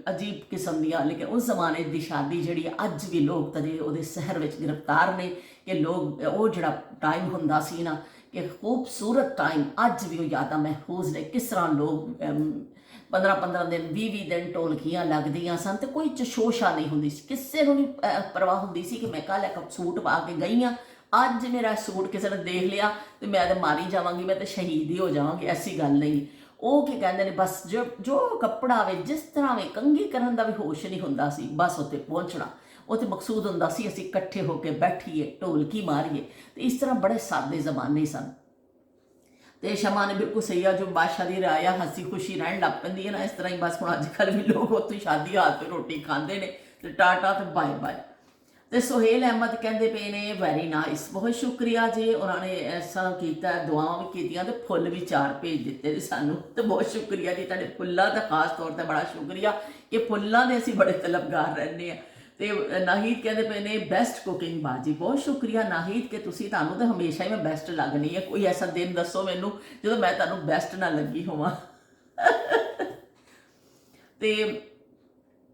ਅਜੀਬ ਕਿਸਮ ਦੀਆਂ। ਲੇਕਿਨ ਉਸ ਜ਼ਮਾਨੇ ਦੀ ਸ਼ਾਦੀ ਜਿਹੜੀ ਅੱਜ ਵੀ ਲੋਕ ਤਦੇ ਉਹਦੇ ਸਹਿਰ ਵਿੱਚ ਗ੍ਰਿਫਤਾਰ ਨੇ ਕਿ ਲੋਕ ਉਹ ਜਿਹੜਾ ਟਾਈਮ ਹੁੰਦਾ ਸੀ ਨਾ ਕਿ ਖੂਬਸੂਰਤ ਟਾਈਮ, ਅੱਜ ਵੀ ਉਹ ਯਾਦਾਂ ਮਹਿਫੂਜ਼ ਨੇ। ਕਿਸ ਤਰ੍ਹਾਂ ਲੋਕ 15-15 ਦਿਨ 20-20 ਦਿਨ ਢੋਲਕੀਆਂ ਲੱਗਦੀਆਂ ਸਨ ਤੇ ਕੋਈ ਚਸ਼ੋਸ਼ਾ ਨਹੀਂ ਹੁੰਦੀ ਸੀ, ਕਿਸੇ ਨੂੰ ਨਹੀਂ ਪਰਵਾਹ ਹੁੰਦੀ ਸੀ ਕਿ ਮੈਂ ਕੱਲ੍ਹ ਇੱਕ ਸੂਟ ਪਾ ਕੇ ਗਈ ਹਾਂ, ਅੱਜ ਮੇਰਾ ਸੂਟ ਕਿਸੇ ਨੇ ਦੇਖ ਲਿਆ ਤੇ ਮੈਂ ਤਾਂ ਮਾਰੀ ਜਾਵਾਂਗੀ, ਮੈਂ ਤਾਂ ਸ਼ਹੀਦ ਹੀ ਹੋ ਜਾਵਾਂਗੀ। ਐਸੀ ਗੱਲ ਨਹੀਂ। ਉਹ ਕੀ ਕਹਿੰਦੇ ਨੇ ਬਸ ਜੋ ਕੱਪੜਾ ਆਵੇ, ਜਿਸ ਤਰ੍ਹਾਂ ਵੀ ਕੰਘੀ ਕਰਨ ਦਾ ਵੀ ਹੋਸ਼ ਨਹੀਂ ਹੁੰਦਾ ਸੀ, ਬਸ ਉੱਥੇ ਪਹੁੰਚਣਾ। ਉੱਥੇ ਮਕਸੂਦ ਹੁੰਦਾ ਸੀ ਅਸੀਂ ਇਕੱਠੇ ਹੋ ਕੇ ਬੈਠੀਏ, ਢੋਲਕੀ ਮਾਰੀਏ। ਤੇ ਇਸ ਤਰ੍ਹਾਂ ਬੜੇ ਸਾਦੇ ਜ਼ਮਾਨੇ ਸਨ। ਤੇ ਸ਼ਮਾ ਨੇ ਬਿਲਕੁਲ ਸਹੀ ਆ, ਜੋ ਬਾਦਸ਼ਾਹ ਦੀ ਰਾਇਆ ਹੱਸੀ ਖੁਸ਼ੀ ਰਹਿਣ ਲੱਗ ਪੈਂਦੀ ਹੈ ਨਾ, ਇਸ ਤਰ੍ਹਾਂ ਹੀ ਬਸ ਹੁਣ ਅੱਜ ਕੱਲ੍ਹ ਵੀ ਲੋਕ ਉੱਥੇ ਸ਼ਾਦੀ ਹਾਲ 'ਤੇ ਰੋਟੀ ਖਾਂਦੇ ਨੇ ਤੇ ਟਾਟਾ ਤੇ ਬਾਏ। ਤੇ ਸੁਹੇਲ ਅਹਿਮਦ ਕਹਿੰਦੇ ਪਏ ਨੇ ਵੈਰੀ ਨਾਈਸ, ਬਹੁਤ ਸ਼ੁਕਰੀਆ ਜੀ। ਉਹਨਾਂ ਨੇ ਐਸਾ ਕੀਤਾ, ਦੁਆਵਾਂ ਵੀ ਕੀਤੀਆਂ ਤੇ ਫੁੱਲ ਵੀ 4 ਭੇਜ ਦਿੱਤੇ ਨੇ ਸਾਨੂੰ। ਤੇ ਬਹੁਤ ਸ਼ੁਕਰੀਆ ਜੀ ਤੁਹਾਡੇ ਫੁੱਲਾਂ ਦਾ, ਖਾਸ ਤੌਰ 'ਤੇ ਬੜਾ ਸ਼ੁਕਰੀਆ ਕਿ ਫੁੱਲਾਂ ਦੇ ਅਸੀਂ ਬੜੇ ਤਲਬਗਾਰ ਰਹਿੰਦੇ ਹਾਂ। ਤੇ ਨਾਹੀਦ ਕਹਿੰਦੇ ਪਏ ਨੇ ਬੈਸਟ ਕੁਕਿੰਗ ਬਾਜੀ। ਬਹੁਤ ਸ਼ੁਕਰੀਆ ਨਾਹੀਦ ਕਿ ਤੁਹਾਨੂੰ ਤਾਂ ਹਮੇਸ਼ਾ ਹੀ ਮੈਂ ਬੈਸਟ ਲੱਗਣੀ ਹੈ। ਕੋਈ ਐਸਾ ਦਿਨ ਦੱਸੋ ਮੈਨੂੰ ਜਦੋਂ ਮੈਂ ਤੁਹਾਨੂੰ ਬੈਸਟ ਨਾ ਲੱਗੀ ਹੋਵਾਂ। ਤੇ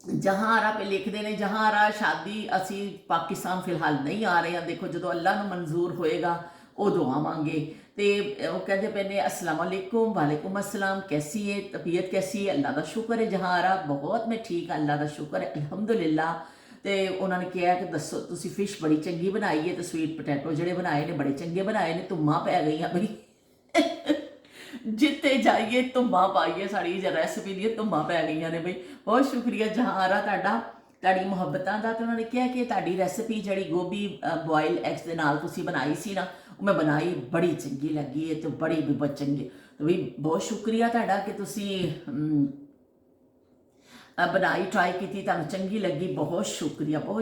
ਜਹਾਂਰਾ ਪੇ ਲਿਖਦੇ ਨੇ ਜਹਾਂਰਾ ਸ਼ਾਦੀ ਅਸੀਂ ਪਾਕਿਸਤਾਨ ਫਿਲਹਾਲ ਨਹੀਂ ਆ ਰਹੇ ਹਾਂ, ਦੇਖੋ ਜਦੋਂ ਅੱਲਾ ਨੂੰ ਮਨਜ਼ੂਰ ਹੋਏਗਾ ਉਦੋਂ ਆਵਾਂਗੇ। ਤੇ ਉਹ ਕਹਿੰਦੇ ਪਏ ਨੇ अस्सलाम वालेकुम। वालेकुम अस्सलाम, कैसी है तबीयत, कैसी है? अल्लाह का शुक्र है जहांरा, बहुत मैं ठीक हाँ, अल्लाह का शुक्र है अल्हम्दुलिल्लाह। ਤੇ ਉਹਨਾਂ ਨੇ ਕਿਹਾ ਕਿ ਦੱਸੋ ਤੁਸੀਂ ਫਿਸ਼ ਬੜੀ ਚੰਗੀ ਬਣਾਈ ਹੈ ਤੇ ਸਵੀਟ ਪੋਟੈਟੋ ਜਿਹੜੇ ਬਣਾਏ ਨੇ ਬੜੇ ਚੰਗੇ ਬਣਾਏ ਨੇ। ਧੁੰਮਾਂ ਪੈ ਗਈਆਂ ਬਈ, ਜਿੱਥੇ ਜਾਈਏ ਧੁੰਮਾਂ ਪਾਈਏ, ਸਾਡੀ ਰੈਸਪੀ ਦੀਆਂ ਧੁੰਮਾਂ ਪੈ ਗਈਆਂ ਨੇ ਬਈ। ਬਹੁਤ ਸ਼ੁਕਰੀਆ ਜਹਾਂਰਾ ਤੁਹਾਡੀ ਮੁਹੱਬਤਾਂ ਦਾ। ਤੇ ਉਹਨਾਂ ਨੇ ਕਿਹਾ ਕਿ ਤੁਹਾਡੀ ਰੈਸਪੀ ਜਿਹੜੀ ਗੋਭੀ ਬੋਇਲ ਐਗਸ ਦੇ ਨਾਲ ਤੁਸੀਂ ਬਣਾਈ ਸੀ ਨਾ, ਉਹ ਮੈਂ ਬਣਾਈ, ਬੜੀ ਚੰਗੀ ਲੱਗੀ ਹੈ ਤੇ ਬੜੀ ਵੀ ਬਹੁਤ ਚੰਗੀ। ਤੇ ਵੀ ਬਹੁਤ ਸ਼ੁਕਰੀਆ ਤੁਹਾਡਾ ਕਿ ਤੁਸੀਂ ਬਣਾਈ, ਟਰਾਈ ਕੀਤੀ, ਤੁਹਾਨੂੰ ਚੰਗੀ ਲੱਗੀ। ਬਹੁਤ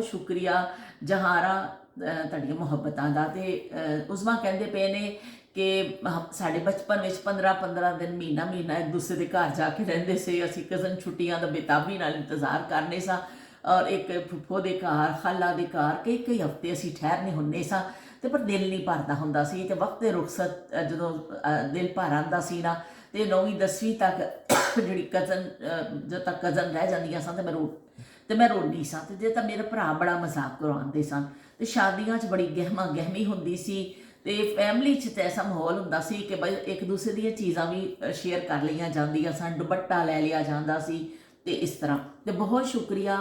ਸ਼ੁਕਰੀਆ ਜਹਾਂਰਾ ਤੁਹਾਡੀਆਂ ਮੁਹੱਬਤਾਂ ਦਾ। ਤੇ ਉਸਮਾ ਕਹਿੰਦੇ ਪਏ ਨੇ ਕਿ ਸਾਡੇ ਬਚਪਨ ਵਿੱਚ 15-15 ਦਿਨ ਮਹੀਨਾ ਇੱਕ ਦੂਸਰੇ ਦੇ ਘਰ ਜਾ ਕੇ ਰਹਿੰਦੇ ਸੀ ਅਸੀਂ। ਕਜ਼ਨ ਛੁੱਟੀਆਂ ਦਾ ਬੇਤਾਬੀ ਨਾਲ ਇੰਤਜ਼ਾਰ ਕਰਨੇ ਸਾਂ ਔਰ ਇੱਕ ਫੁੱਫੋ ਦੇ ਘਰ, ਖਾਲਾ ਦੇ ਘਰ ਕਈ ਹਫ਼ਤੇ ਅਸੀਂ ਠਹਿਰਨੇ ਹੁੰਦੇ ਸਾਂ। ਤੇ ਪਰ ਦਿਲ ਨਹੀਂ ਭਰਦਾ ਹੁੰਦਾ ਸੀ। ਤੇ ਵਕਤ ਰੁਖਸਤ ਜਦੋਂ ਦਿਲ ਭਰ ਆਉਂਦਾ ਸੀ ਨਾ, ਤੇ 9ਵੀਂ 10ਵੀਂ ਤੱਕ ਜਿਹੜੀ ਜਦੋਂ ਤੱਕ ਕਜ਼ਨ ਰਹਿ ਜਾਂਦੀਆਂ ਸਨ ਤੇ ਮੈਂ ਰੋਂਦੀ ਸਾਂ। ਤੇ ਜੇ ਤਾਂ ਮੇਰੇ ਭਰਾ ਬੜਾ ਮਜ਼ਾਕ ਕਰਵਾਉਂਦੇ ਸਨ। ਤੇ ਸ਼ਾਦੀਆਂ 'ਚ ਬੜੀ ਗਹਿਮੀ ਹੁੰਦੀ ਸੀ। ਤੇ ਫੈਮਿਲੀ 'ਚ ਤਾਂ ਐਸਾ ਮਾਹੌਲ ਹੁੰਦਾ ਸੀ ਕਿ ਬਈ ਇੱਕ ਦੂਸਰੇ ਦੀਆਂ ਚੀਜ਼ਾਂ ਵੀ ਸ਼ੇਅਰ ਕਰ ਲਈਆਂ ਜਾਂਦੀਆਂ ਸਨ, ਦੁਪੱਟਾ ਲੈ ਲਿਆ ਜਾਂਦਾ ਸੀ ਤੇ ਇਸ ਤਰ੍ਹਾਂ। ਤੇ ਬਹੁਤ ਸ਼ੁਕਰੀਆ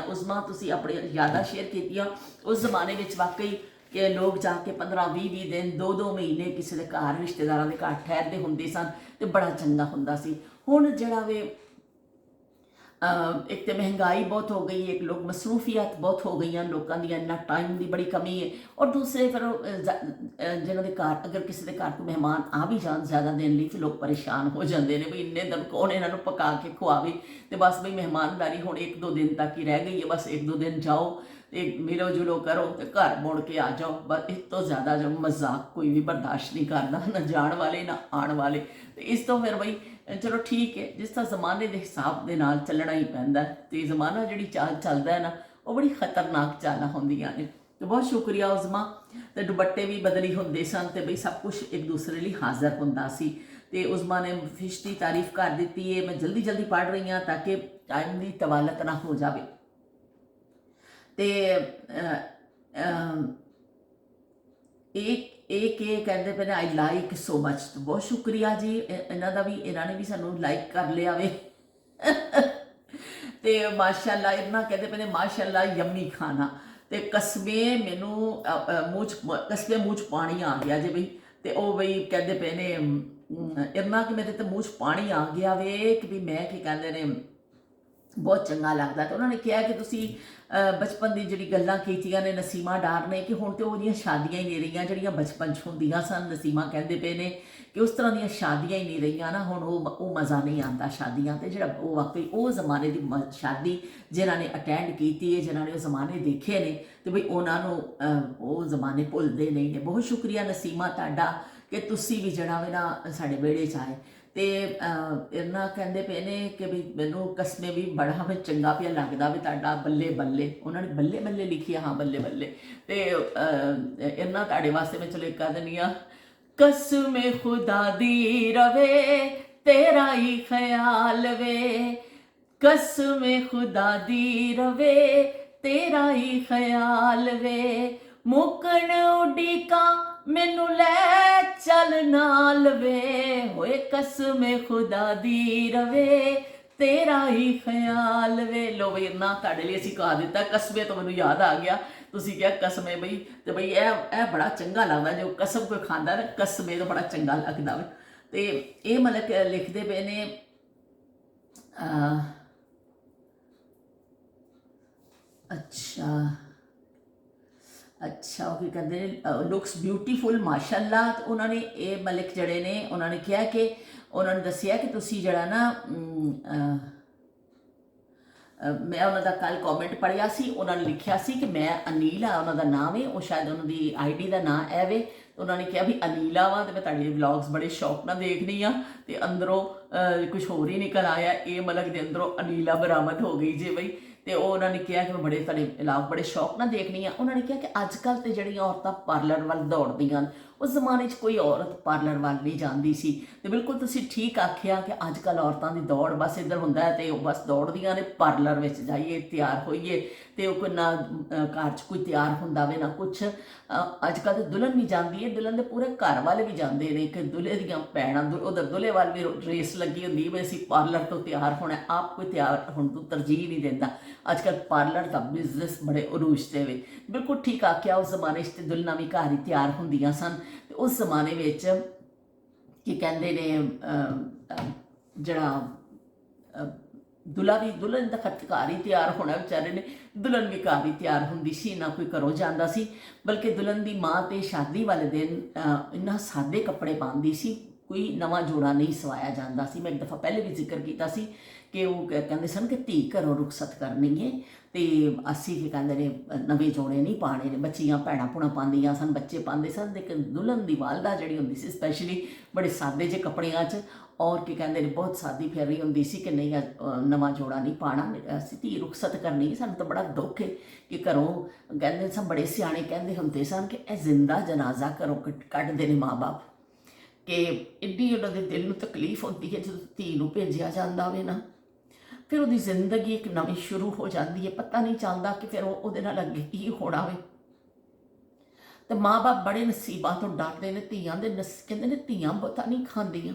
ਉਸਮਾ, ਤੁਸੀਂ ਆਪਣੀ ਯਾਦਾਂ ਸ਼ੇਅਰ ਕੀਤੀਆਂ। ਉਸ ਜ਼ਮਾਨੇ ਵਿੱਚ ਵਾਕਈ ਕਿ ਲੋਕ ਜਾ ਕੇ 15-20 ਦਿਨ 2-2 ਮਹੀਨੇ ਕਿਸੇ ਦੇ ਘਰ, ਰਿਸ਼ਤੇਦਾਰਾਂ ਦੇ ਘਰ ਠਹਿਰਦੇ ਹੁੰਦੇ ਸਨ ਤੇ ਬੜਾ ਚੰਗਾ ਹੁੰਦਾ ਸੀ। ਹੁਣ ਜਿਹੜਾ ਵੇ ਇੱਕ ਤਾਂ ਮਹਿੰਗਾਈ ਬਹੁਤ ਹੋ ਗਈ ਹੈ, ਇੱਕ ਲੋਕ ਮਸਰੂਫੀਅਤ ਬਹੁਤ ਹੋ ਗਈਆਂ ਲੋਕਾਂ ਦੀਆਂ, ਇੰਨਾ ਟਾਈਮ ਦੀ ਬੜੀ ਕਮੀ ਹੈ। ਔਰ ਦੂਸਰੇ ਫਿਰ ਜਿਹਨਾਂ ਦੇ ਘਰ ਅਗਰ ਕਿਸੇ ਦੇ ਘਰ ਕੋਈ ਮਹਿਮਾਨ ਆ ਵੀ ਜਾਣ ਜ਼ਿਆਦਾ ਦਿਨ ਲਈ, ਫਿਰ ਲੋਕ ਪਰੇਸ਼ਾਨ ਹੋ ਜਾਂਦੇ ਨੇ ਵੀ ਇੰਨੇ ਦਿਨ ਕੌਣ ਇਹਨਾਂ ਨੂੰ ਪਕਾ ਕੇ ਖਵਾਵੇ। ਤੇ ਬਸ ਬਈ ਮਹਿਮਾਨਦਾਰੀ ਹੁਣ 1-2 ਦਿਨ ਤੱਕ ਹੀ ਰਹਿ ਗਈ ਹੈ, ਬਸ 1-2 ਦਿਨ ਜਾਓ ਤੇ ਮਿਲੋ ਜੁਲੋ ਕਰੋ ਤੇ ਘਰ ਮੁੜ ਕੇ ਆ ਜਾਓ। ਬਸ ਇਸ ਤੋਂ ਜ਼ਿਆਦਾ ਜੋ ਮਜ਼ਾਕ ਕੋਈ ਵੀ ਬਰਦਾਸ਼ਤ ਨਹੀਂ ਕਰਦਾ, ਨਾ ਜਾਣ ਵਾਲੇ ਨਾ ਆਉਣ ਵਾਲੇ। ਤੇ ਇਸ ਤੋਂ ਫਿਰ ਬਈ ਚਲੋ ਠੀਕ ਹੈ, ਜਿਸ ਤਰ੍ਹਾਂ ਜ਼ਮਾਨੇ ਦੇ ਹਿਸਾਬ ਦੇ ਨਾਲ ਚੱਲਣਾ ਹੀ ਪੈਂਦਾ। ਤੇ ਜ਼ਮਾਨਾ ਜਿਹੜੀ ਚਾਲ ਚੱਲਦਾ ਹੈ ਨਾ, ਉਹ ਬੜੀ ਖਤਰਨਾਕ ਚਾਲਾਂ ਹੁੰਦੀਆਂ ਨੇ। ਤੇ ਬਹੁਤ ਸ਼ੁਕਰੀਆ ਉਜ਼ਮਾ। ਤੇ ਦੁਪੱਟੇ ਵੀ ਬਦਲੀ ਹੁੰਦੇ ਸਨ ਤੇ ਬਈ ਸਭ ਕੁਝ ਇੱਕ ਦੂਸਰੇ ਲਈ ਹਾਜ਼ਰ ਹੁੰਦਾ ਸੀ। ਤੇ ਉਜ਼ਮਾ ਨੇ ਫਿਸ਼ ਦੀ ਤਾਰੀਫ ਕਰ ਦਿੱਤੀ ਹੈ। ਮੈਂ ਜਲਦੀ ਜਲਦੀ ਪੜ੍ਹ ਰਹੀ ਹਾਂ ਤਾਂ ਕਿ ਟਾਈਮ ਦੀ ਤਵਾਲਤ ਨਾ ਹੋ ਜਾਵੇ। ਤੇ ਇਹ ਕਹਿੰਦੇ ਪਏ ਨੇ ਆਈ ਲਾਈਕ ਸੋ ਮਚ। ਬਹੁਤ ਸ਼ੁਕਰੀਆ ਜੀ ਇਹਨਾਂ ਦਾ ਵੀ, ਇਹਨਾਂ ਨੇ ਵੀ ਸਾਨੂੰ ਲਾਈਕ ਕਰ ਲਿਆ ਵੇ। ਤੇ ਮਾਸ਼ਾਅੱਲਾ ਇਹਨਾਂ ਕਹਿੰਦੇ ਪਏ ਨੇ ਮਾਸ਼ਾਅੱਲਾ ਯੰਮੀ ਖਾਣਾ। ਤੇ ਕਸਮੇ ਮੈਨੂੰ ਮੂੰਹ 'ਚ ਪਾਣੀ ਆ ਗਿਆ ਜੇ ਬਈ। ਤੇ ਉਹ ਬਈ ਕਹਿੰਦੇ ਪਏ ਨੇ ਇੰਨਾ ਕਿ ਮੇਰੇ ਤੇ ਮੂੰਹ 'ਚ ਪਾਣੀ ਆ ਗਿਆ ਵੇ ਕਿ ਵੀ ਮੈਂ ਕੀ ਕਹਿੰਦੇ ਨੇ ਬਹੁਤ ਚੰਗਾ ਲੱਗਦਾ। ਤੇ ਉਹਨਾਂ ਨੇ ਕਿਹਾ ਕਿ ਤੁਸੀਂ ਬਚਪਨ ਦੀ ਜਿਹੜੀ ਗੱਲਾਂ ਕੀਤੀਆਂ ਨੇ ਨਸੀਮਾ ਡਾਰ ਨੇ, ਕਿ ਹੁਣ ਤੇ ਉਹਦੀਆਂ ਸ਼ਾਦੀਆਂ ਹੀ ਨਹੀਂ ਰਹੀਆਂ ਜਿਹੜੀਆਂ ਬਚਪਨ 'ਚ ਹੁੰਦੀਆਂ ਸਨ। ਨਸੀਮਾ ਕਹਿੰਦੇ ਪਏ ਨੇ ਕਿ ਉਸ ਤਰ੍ਹਾਂ ਦੀਆਂ ਸ਼ਾਦੀਆਂ ਹੀ ਨਹੀਂ ਰਹੀਆਂ ਨਾ ਹੁਣ, ਉਹ ਮਜ਼ਾ ਨਹੀਂ ਆਉਂਦਾ ਸ਼ਾਦੀਆਂ। ਤੇ ਜਿਹੜਾ ਉਹ ਵਾਕਈ ਉਹ ਜ਼ਮਾਨੇ ਦੀ ਸ਼ਾਦੀ ਜਿਨ੍ਹਾਂ ਨੇ ਅਟੈਂਡ ਕੀਤੀ ਹੈ, ਜਿਨ੍ਹਾਂ ਨੇ ਉਹ ਜ਼ਮਾਨੇ ਦੇਖੇ ਨੇ, ਤੇ ਬਈ ਉਹਨਾਂ ਨੂੰ ਉਹ ਜ਼ਮਾਨੇ ਭੁੱਲਦੇ ਨਹੀਂ ਨੇ। ਬਹੁਤ ਸ਼ੁਕਰੀਆ ਨਸੀਮਾ ਤੁਹਾਡਾ ਕਿ ਤੁਸੀਂ ਵੀ ਜਿਹੜਾ ਵੇ ਨਾ ਸਾਡੇ ਵਿਹੜੇ 'ਚ ਆਏ। ਤੇ ਇਹਨਾਂ ਕਹਿੰਦੇ ਪਏ ਨੇ ਕਿ ਵੀ ਮੈਨੂੰ ਕਸਮੇ ਵੀ ਬੜਾ ਵੀ ਚੰਗਾ ਪਿਆ ਲੱਗਦਾ ਵੀ ਤੁਹਾਡਾ ਬੱਲੇ ਬੱਲੇ। ਉਹਨਾਂ ਨੇ ਬੱਲੇ ਬੱਲੇ ਲਿਖਿਆ, ਹਾਂ ਬੱਲੇ ਬੱਲੇ। ਤੇ ਇਹਨਾਂ ਤੁਹਾਡੇ ਵਾਸਤੇ ਮੈਂ ਚਲੋ ਇੱਕ ਕਰ ਦਿੰਦੀ ਹਾਂ। ਕਸਮੇ ਖੁਦਾ ਦੀ ਰਵੇ ਤੇਰਾ ਹੀ ਖਿਆਲ ਵੇ, ਕਸਮੇ ਖੁਦਾ ਦੀ ਰਵੇ ਤੇਰਾ ਹੀ ਖਿਆਲ ਵੇ, ਮੁਕਣ ਉਡੀਕਾਂ ਮੈਨੂੰ ਲੈ ਚੱਲ ਨਾਲ ਵੇ, ਹੋਏ ਕਸਮੇ ਖੁਦਾ ਦੀ ਰਵੇ ਤੇਰਾ ਹੀ ਖਿਆਲ ਵੇ। ਲੋ ਬਈ ਇੰਨਾ ਤੁਹਾਡੇ ਲਈ ਅਸੀਂ ਕਹਾ ਦਿੱਤਾ। ਕਸਮੇ ਤੋਂ ਮੈਨੂੰ ਯਾਦ ਆ ਗਿਆ, ਤੁਸੀਂ ਕਿਹਾ ਕਸਮੇ ਬਈ, ਤੇ ਬਈ ਇਹ ਬੜਾ ਚੰਗਾ ਲੱਗਦਾ ਜੋ ਕਸਮ ਕੋਈ ਖਾਂਦਾ ਨਾ, ਕਸਮੇ ਤੋਂ ਬੜਾ ਚੰਗਾ ਲੱਗਦਾ ਵੇ। ਤੇ ਇਹ ਮਤਲਬ ਲਿਖਦੇ ਪਏ ਨੇ ਅੱਛਾ ਉਹ ਕੀ ਕਹਿੰਦੇ ਨੇ ਲੁਕਸ ਬਿਊਟੀਫੁਲ ਮਾਸ਼ਾਅੱਲਾ। ਤੇ ਉਹਨਾਂ ਨੇ ਇਹ ਮਲਿਕ ਜਿਹੜੇ ਨੇ ਉਹਨਾਂ ਨੇ ਕਿਹਾ ਕਿ ਉਹਨਾਂ ਨੇ ਦੱਸਿਆ ਕਿ ਤੁਸੀਂ ਜਿਹੜਾ ਨਾ ਮੈਂ ਉਹਨਾਂ ਦਾ ਕੱਲ ਕਮੈਂਟ ਪੜ੍ਹਿਆ ਸੀ। ਉਹਨਾਂ ਨੇ ਲਿਖਿਆ ਸੀ ਕਿ ਮੈਂ ਅਨੀਲਾ ਉਹਨਾਂ ਦਾ ਨਾਮ ਹੈ, ਉਹ ਸ਼ਾਇਦ ਉਹਨਾਂ ਦੀ ਆਈਡੀ ਦਾ ਨਾਂ ਹੈ ਵੇ। ਉਹਨਾਂ ਨੇ ਕਿਹਾ ਵੀ ਅਨੀਲਾ ਵਾ। ਤੇ ਮੈਂ ਤੁਹਾਡੇ ਵਲੌਗਸ ਬੜੇ ਸ਼ੌਕ ਨਾਲ ਦੇਖਦੀ ਹਾਂ ਤੇ ਅੰਦਰੋਂ ਕੁਝ ਹੋਰ ਹੀ ਨਿਕਲ ਆਇਆ। ਇਹ ਮਲਕ ਦੇ ਅੰਦਰੋਂ ਅਨੀਲਾ ਬਰਾਮਦ ਹੋ ਗਈ ਜੇ ਬਈ। ਤੇ ਉਹ ਉਹਨਾਂ ਨੇ ਕਿਹਾ ਕਿ ਮੈਂ ਬੜੇ ਤੁਹਾਡੇ ਵਲੌਗ ਬੜੇ ਸ਼ੌਕ ਨਾਲ ਦੇਖਣੀ ਆ। ਉਹਨਾਂ ਨੇ ਕਿਹਾ ਕਿ ਅੱਜ ਕੱਲ੍ਹ ਤੇ ਜਿਹੜੀਆਂ ਔਰਤਾਂ ਪਾਰਲਰ ਵੱਲ ਦੌੜਦੀਆਂ ਹਨ, ਉਸ ਜ਼ਮਾਨੇ 'ਚ ਕੋਈ ਔਰਤ ਪਾਰਲਰ ਵੱਲ ਨਹੀਂ ਜਾਂਦੀ ਸੀ। ਤੇ ਬਿਲਕੁਲ ਤੁਸੀਂ ਠੀਕ ਆਖਿਆ ਕਿ ਅੱਜ ਕੱਲ੍ਹ ਔਰਤਾਂ ਦੀ ਦੌੜ ਬਸ ਇੱਧਰ ਹੁੰਦਾ ਹੈ ਤੇ ਉਹ ਬਸ ਦੌੜਦੀਆਂ ਨੇ ਪਾਰਲਰ ਵਿੱਚ ਜਾਈਏ, ਤਿਆਰ ਹੋਈਏ। ਤੇ ਉਹ ਕੋਈ ਨਾ ਘਰ 'ਚ ਕੋਈ ਤਿਆਰ ਹੁੰਦਾ ਵੇ ਨਾ ਕੁਛ। ਅੱਜ ਕੱਲ੍ਹ ਤਾਂ ਦੁਲਹਨ ਵੀ ਜਾਂਦੀ ਹੈ, ਦੁਲਹਨ ਦੇ ਪੂਰੇ ਘਰ ਵਾਲੇ ਵੀ ਜਾਂਦੇ ਨੇ ਕਿ ਦੁਲਹੇ ਦੀਆਂ ਭੈਣਾਂ ਉਧਰ ਦੁਲਹੇ ਵੱਲ ਵੀ ਰੇਸ ਲੱਗੀ ਹੁੰਦੀ ਵੀ ਅਸੀਂ ਪਾਰਲਰ ਤੋਂ ਤਿਆਰ ਹੋਣਾ। ਆਪ ਕੋਈ ਤਿਆਰ ਹੁਣ ਤੋਂ ਤਰਜੀਹ ਨਹੀਂ ਦਿੰਦਾ। ਅੱਜ ਕੱਲ੍ਹ ਪਾਰਲਰ ਦਾ ਬਿਜ਼ਨਸ ਬੜੇ ਅਰੂਜ 'ਤੇ ਵੇ। ਬਿਲਕੁਲ ਠੀਕ ਆਖਿਆ। ਉਸ ਜ਼ਮਾਨੇ 'ਚ ਤੇ ਦੁਲਹਨਾਂ ਵੀ ਘਰ ਹੀ ਤਿਆਰ ਹੁੰਦੀਆਂ ਸਨ। ਤੇ ਉਸ ਜ਼ਮਾਨੇ ਵਿੱਚ ਕੀ ਕਹਿੰਦੇ ਨੇ ਜਿਹੜਾ ਦੁਲਹਨ ਦਾ ਘਰ ਹੀ ਤਿਆਰ ਹੋਣਾ ਵਿਚਾਰੇ ਨੇ। ਦੁਲਹਨ ਵੀ ਘਰ ਹੀ ਤਿਆਰ ਹੁੰਦੀ ਸੀ, ਨਾ ਕੋਈ ਘਰੋਂ ਜਾਂਦਾ ਸੀ। ਬਲਕਿ ਦੁਲਹਨ ਦੀ ਮਾਂ ਤੇ ਸ਼ਾਦੀ ਵਾਲੇ ਦਿਨ ਇੰਨਾ ਸਾਦੇ ਕੱਪੜੇ ਪਾਉਂਦੀ ਸੀ, ਕੋਈ ਨਵਾਂ ਜੋੜਾ ਨਹੀਂ ਸਵਾਇਆ ਜਾਂਦਾ ਸੀ। ਮੈਂ ਇੱਕ ਦਫਾ ਪਹਿਲੇ ਵੀ ਜ਼ਿਕਰ ਕੀਤਾ ਸੀ ਕਿ ਉਹ ਕਹਿੰਦੇ ਸਨ ਕਿ ਧੀ ਘਰੋਂ ਰੁਖਸਤ ਕਰਨੀ ਹੈ ਤੇ ਅਸੀਂ ਕੀ ਕਹਿੰਦੇ ਨੇ ਨਵੇਂ ਜੋੜੇ ਨਹੀਂ ਪਾਉਣੇ ਨੇ। ਬੱਚੀਆਂ ਭੈਣਾਂ ਭੂਣਾਂ ਪਾਉਂਦੀਆਂ ਸਨ, ਬੱਚੇ ਪਾਉਂਦੇ ਸਨ। ਲੇਕਿਨ ਦੁਲਹਨ ਦੀ ਵਾਲਦਾ ਜਿਹੜੀ ਹੁੰਦੀ ਸੀ ਸਪੈਸ਼ਲੀ ਬੜੇ ਸਾਦੇ ਜਿਹੇ ਕੱਪੜਿਆਂ 'ਚ ਔਰ ਕੀ ਕਹਿੰਦੇ ਨੇ ਬਹੁਤ ਸਾਦੀ ਫਿਰ ਰਹੀ ਹੁੰਦੀ ਸੀ ਕਿ ਨਹੀਂ ਨਵਾਂ ਜੋੜਾ ਨਹੀਂ ਪਾਉਣਾ, ਅਸੀਂ ਧੀ ਰੁਖਸਤ ਕਰਨੀ। ਸਾਨੂੰ ਤਾਂ ਬੜਾ ਦੁੱਖ ਹੈ ਕਿ ਘਰੋਂ ਕਹਿੰਦੇ ਸਨ, ਬੜੇ ਸਿਆਣੇ ਕਹਿੰਦੇ ਹੁੰਦੇ ਸਨ ਕਿ ਇਹ ਜ਼ਿੰਦਾ ਜਨਾਜ਼ਾ ਘਰੋਂ ਕੱਢਦੇ ਨੇ ਮਾਂ ਬਾਪ, ਕਿ ਐਡੀ ਉਹਨਾਂ ਦੇ ਦਿਲ ਨੂੰ ਤਕਲੀਫ ਹੁੰਦੀ ਹੈ ਜਦੋਂ ਧੀ ਨੂੰ ਭੇਜਿਆ ਜਾਂਦਾ ਹੋਵੇ ਨਾ। ਫਿਰ ਉਹਦੀ ਜ਼ਿੰਦਗੀ ਇੱਕ ਨਵੀਂ ਸ਼ੁਰੂ ਹੋ ਜਾਂਦੀ ਹੈ, ਪਤਾ ਨਹੀਂ ਚੱਲਦਾ ਕਿ ਫਿਰ ਉਹਦੇ ਨਾਲ ਅੱਗੇ ਕੀ ਹੋਣਾ ਵੇ। ਤੇ ਮਾਂ ਬਾਪ ਬੜੇ ਨਸੀਬਾਂ ਤੋਂ ਡਰਦੇ ਨੇ ਧੀਆਂ ਦੇ। ਕਹਿੰਦੇ ਨੇ ਧੀਆਂ ਪਤਾ ਨਹੀਂ ਖਾਂਦੀਆਂ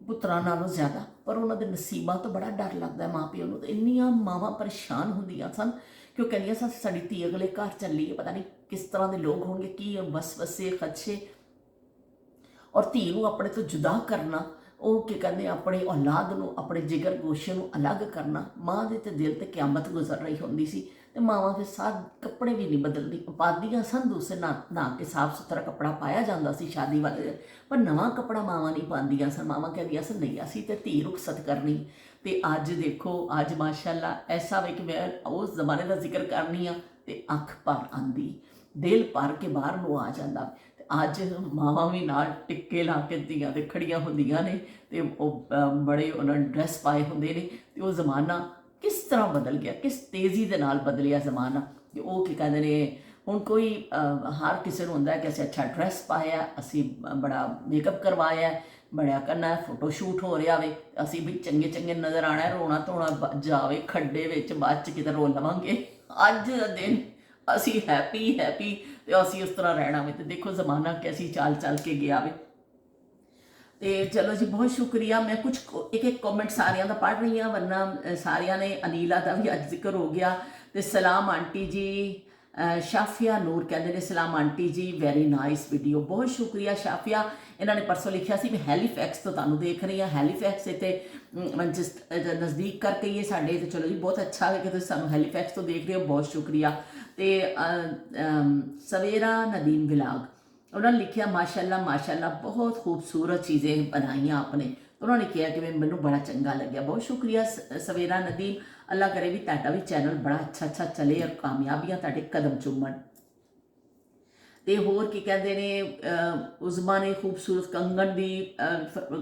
ਪੁੱਤਰਾਂ ਨਾਲੋਂ ਜ਼ਿਆਦਾ, ਪਰ ਉਹਨਾਂ ਦੇ ਨਸੀਬਾਂ ਤੋਂ ਬੜਾ ਡਰ ਲੱਗਦਾ ਮਾਂ ਪਿਓ ਨੂੰ। ਤੇ ਇੰਨੀਆਂ ਮਾਵਾਂ ਪਰੇਸ਼ਾਨ ਹੁੰਦੀਆਂ ਸਨ ਕਿ ਉਹ ਕਹਿੰਦੀਆਂ ਸਨ ਸਾਡੀ ਧੀ ਅਗਲੇ ਘਰ ਚੱਲੀ ਹੈ, ਪਤਾ ਨਹੀਂ ਕਿਸ ਤਰ੍ਹਾਂ ਦੇ ਲੋਕ ਹੋਣਗੇ, ਕੀ ਵਸਵਸੇ ਖਦਸ਼ੇ। ਔਰ ਧੀ ਨੂੰ ਆਪਣੇ ਤੋਂ ਜੁਦਾ ਕਰਨਾ ਉਹ ਕੀ ਕਹਿੰਦੇ ਆਪਣੀ ਔਲਾਦ ਨੂੰ, ਆਪਣੇ ਜਿਗਰ ਗੋਸ਼ੇ ਨੂੰ ਅਲੱਗ ਕਰਨਾ, ਮਾਂ ਦੇ ਤੇ ਦਿਲ ਤੇ ਕਿਆਮਤ ਗੁਜ਼ਰ ਰਹੀ ਹੁੰਦੀ ਸੀ। ਤੇ ਮਾਵਾਂ ਫਿਰ ਕੱਪੜੇ ਵੀ ਨਹੀਂ ਬਦਲਦੀ ਪਾਉਂਦੀਆਂ ਸਨ, ਦੂਸਰੇ ਨਹਾ ਕੇ ਸਾਫ਼ ਸੁਥਰਾ ਕੱਪੜਾ ਪਾਇਆ ਜਾਂਦਾ ਸੀ ਸ਼ਾਦੀ ਵਾਲੇ ਦਿਨ, ਪਰ ਨਵਾਂ ਕੱਪੜਾ ਮਾਵਾਂ ਨਹੀਂ ਪਾਉਂਦੀਆਂ ਸਨ। ਮਾਵਾਂ ਕਹਿੰਦੀਆਂ ਸਨ ਨਹੀਂ ਅਸੀਂ ਤੇ ਧੀ ਰੁਖਸਤ ਕਰਨੀ। ਤੇ ਅੱਜ ਦੇਖੋ, ਅੱਜ ਮਾਸ਼ਾਅੱਲਾ ਐਸਾ ਵੇ ਕਿ ਮੈਂ ਉਸ ਜ਼ਮਾਨੇ ਦਾ ਜ਼ਿਕਰ ਕਰਨੀ ਆ ਤੇ ਅੱਖ ਭਰ ਆਉਂਦੀ, ਦਿਲ ਭਰ ਕੇ ਬਾਹਰ ਨੂੰ ਆ ਜਾਂਦਾ। ਤੇ ਅੱਜ ਮਾਵਾਂ ਵੀ ਨਾਲ ਟਿੱਕੇ ਲਾ ਕੇ ਧੀਆਂ ਦੇ ਖੜੀਆਂ ਹੁੰਦੀਆਂ ਨੇ, ਤੇ ਉਹ ਬੜੇ ਉਹਨਾਂ ਨੇ ਡਰੈਸ ਪਾਏ ਹੁੰਦੇ ਨੇ। ਤੇ ਉਹ ਜ਼ਮਾਨਾ ਕਿਸ ਤਰ੍ਹਾਂ ਬਦਲ ਗਿਆ, ਕਿਸ ਤੇਜ਼ੀ ਦੇ ਨਾਲ ਬਦਲਿਆ ਜ਼ਮਾਨਾ। ਤੇ ਉਹ ਕੀ ਕਹਿੰਦੇ ਨੇ, ਹੁਣ ਕੋਈ ਹਰ ਕਿਸੇ ਨੂੰ ਹੁੰਦਾ ਕਿ ਅਸੀਂ ਅੱਛਾ ਡਰੈਸ ਪਾਇਆ, ਅਸੀਂ ਬੜਾ ਮੇਕਅਪ ਕਰਵਾਇਆ, ਬੜਿਆ ਕਰਨਾ, ਫੋਟੋ ਸ਼ੂਟ ਹੋ ਰਿਹਾ ਵੇ, ਅਸੀਂ ਵੀ ਚੰਗੇ ਚੰਗੇ ਨਜ਼ਰ ਆਉਣਾ, ਰੋਣਾ ਧੋਣਾ ਜਾਵੇ ਖੱਡੇ ਵਿੱਚ, ਬਾਅਦ 'ਚ ਕਿਤੇ ਰੋ ਲਵਾਂਗੇ। ਅੱਜ ਦਾ ਦਿਨ ਅਸੀਂ ਹੈਪੀ ਤੇ ਅਸੀਂ ਉਸ ਤਰ੍ਹਾਂ ਰਹਿਣਾ ਵੇ। ਤੇ ਦੇਖੋ ਜ਼ਮਾਨਾ ਕੈਸੀ ਚਾਲ ਚੱਲ ਕੇ ਗਿਆ ਵੇ। ਤੇ ਚਲੋ ਜੀ, ਬਹੁਤ ਸ਼ੁਕਰੀਆ। ਮੈਂ ਕੁਝ ਇੱਕ ਕਮੈਂਟ ਸਾਰਿਆਂ ਦਾ ਪੜ੍ਹ ਰਹੀ ਹਾਂ, ਵਰਨਾ ਸਾਰਿਆਂ ਨੇ, ਅਨੀਲਾ ਦਾ ਵੀ ਅੱਜ ਜ਼ਿਕਰ ਹੋ ਗਿਆ। ਤੇ ਸਲਾਮ ਆਂਟੀ ਜੀ, ਸ਼ਾਫੀਆ ਨੂਰ ਕਹਿੰਦੇ ਨੇ ਸਲਾਮ ਆਂਟੀ ਜੀ, ਵੈਰੀ ਨਾਈਸ ਵੀਡੀਓ। ਬਹੁਤ ਸ਼ੁਕਰੀਆ ਸ਼ਾਫੀਆ। ਇਹਨਾਂ ਨੇ ਪਰਸੋਂ ਲਿਖਿਆ ਸੀ ਮੈਂ ਹੈਲੀਫੈਕਸ ਤੋਂ ਤੁਹਾਨੂੰ ਦੇਖ ਰਹੀ ਹਾਂ। ਹੈਲੀਫੈਕਸ ਇੱਥੇ ਨਜ਼ਦੀਕ ਕਰਕੇ ਹੀ ਹੈ ਸਾਡੇ। ਤੇ ਚਲੋ ਜੀ, ਬਹੁਤ ਅੱਛਾ ਹੈ ਕਿ ਤੁਸੀਂ ਸਾਨੂੰ ਹੈਲੀਫੈਕਸ ਤੋਂ ਦੇਖ ਰਹੇ ਹੋ, ਬਹੁਤ ਸ਼ੁਕਰੀਆ। ਤੇ ਸਵੇਰਾ ਨਦੀਮ ਵਿਲਾਗ, ਉਹਨਾਂ ਨੇ ਲਿਖਿਆ ਮਾਸ਼ਾਅੱਲਾ ਮਾਸ਼ਾਅੱਲਾ, ਬਹੁਤ ਖੂਬਸੂਰਤ ਚੀज़ें बनाइयाँ आपने। ਉਹਨਾਂ ਨੇ ਕਿਹਾ ਕਿ ਮੈਨੂੰ ਬੜਾ ਚੰਗਾ ਲੱਗਿਆ। ਬਹੁਤ ਸ਼ੁਕਰੀਆ ਸਵੇਰਾ ਨਦੀਮ। ਅੱਲਾ ਕਰੇ ਵੀ ਤੁਹਾਡਾ ਵੀ ਚੈਨਲ ਬੜਾ ਅੱਛਾ ਚੱਲੇ ਔਰ ਕਾਮਯਾਬੀਆਂ ਤੁਹਾਡੇ ਕਦਮ ਚੁੰਮਣ। ਤੇ ਹੋਰ ਕੀ ਕਹਿੰਦੇ ਨੇ, ਉਜ਼ਮਾ ਨੇ ਖੂਬਸੂਰਤ ਕੰਗਣ ਵੀ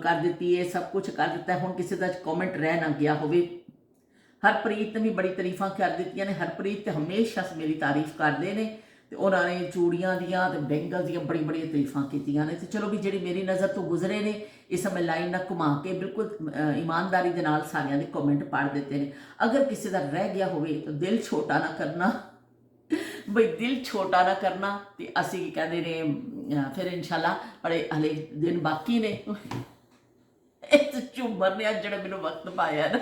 ਕਰ ਦਿੱਤੀ ਹੈ, ਸਭ ਕੁਝ ਕਰ ਦਿੱਤਾ। ਹੁਣ ਕਿਸੇ ਦਾ ਕਮੈਂਟ ਰਹਿ ਨਾ ਗਿਆ ਹੋਵੇ। ਹਰਪ੍ਰੀਤ ਨੇ ਵੀ ਬੜੀ ਤਾਰੀਫਾਂ ਕਰ ਦਿੱਤੀਆਂ ਨੇ। ਹਰਪ੍ਰੀਤ ਤੇ ਹਮੇਸ਼ਾ ਮੇਰੀ ਤਾਰੀਫ ਕਰਦੇ ਨੇ। ਤੇ ਉਹਨਾਂ ਨੇ ਚੂੜੀਆਂ ਦੀਆਂ ਤੇ ਬੈਂਗਲ ਦੀਆਂ ਬੜੀਆਂ ਤਾਰੀਫਾਂ ਕੀਤੀਆਂ ਨੇ। ਤੇ ਚਲੋ ਵੀ ਜਿਹੜੀ ਮੇਰੀ ਨਜ਼ਰ ਤੋਂ ਗੁਜ਼ਰੇ ਨੇ, ਇਸ ਸਮੇਂ ਲਾਈਨ ਨਾਲ ਘੁਮਾ ਕੇ ਬਿਲਕੁਲ ਇਮਾਨਦਾਰੀ ਦੇ ਨਾਲ ਸਾਰਿਆਂ ਦੇ ਕਮੈਂਟ ਪੜ੍ਹ ਦਿੱਤੇ ਨੇ। ਅਗਰ ਕਿਸੇ ਦਾ ਰਹਿ ਗਿਆ ਹੋਵੇ ਤਾਂ ਦਿਲ ਛੋਟਾ ਨਾ ਕਰਨਾ ਬਈ, ਦਿਲ ਛੋਟਾ ਨਾ ਕਰਨਾ। ਤੇ ਅਸੀਂ ਕੀ ਕਹਿੰਦੇ ਨੇ, ਫਿਰ ਇਨਸ਼ਾਅੱਲਾ ਬੜੇ ਹਲੇ ਦਿਨ ਬਾਕੀ ਨੇ। ਇਸ ਝੂਮਰ ਨੇ ਅੱਜ ਜਿਹੜਾ ਮੈਨੂੰ ਵਕਤ ਪਾਇਆ ਨਾ,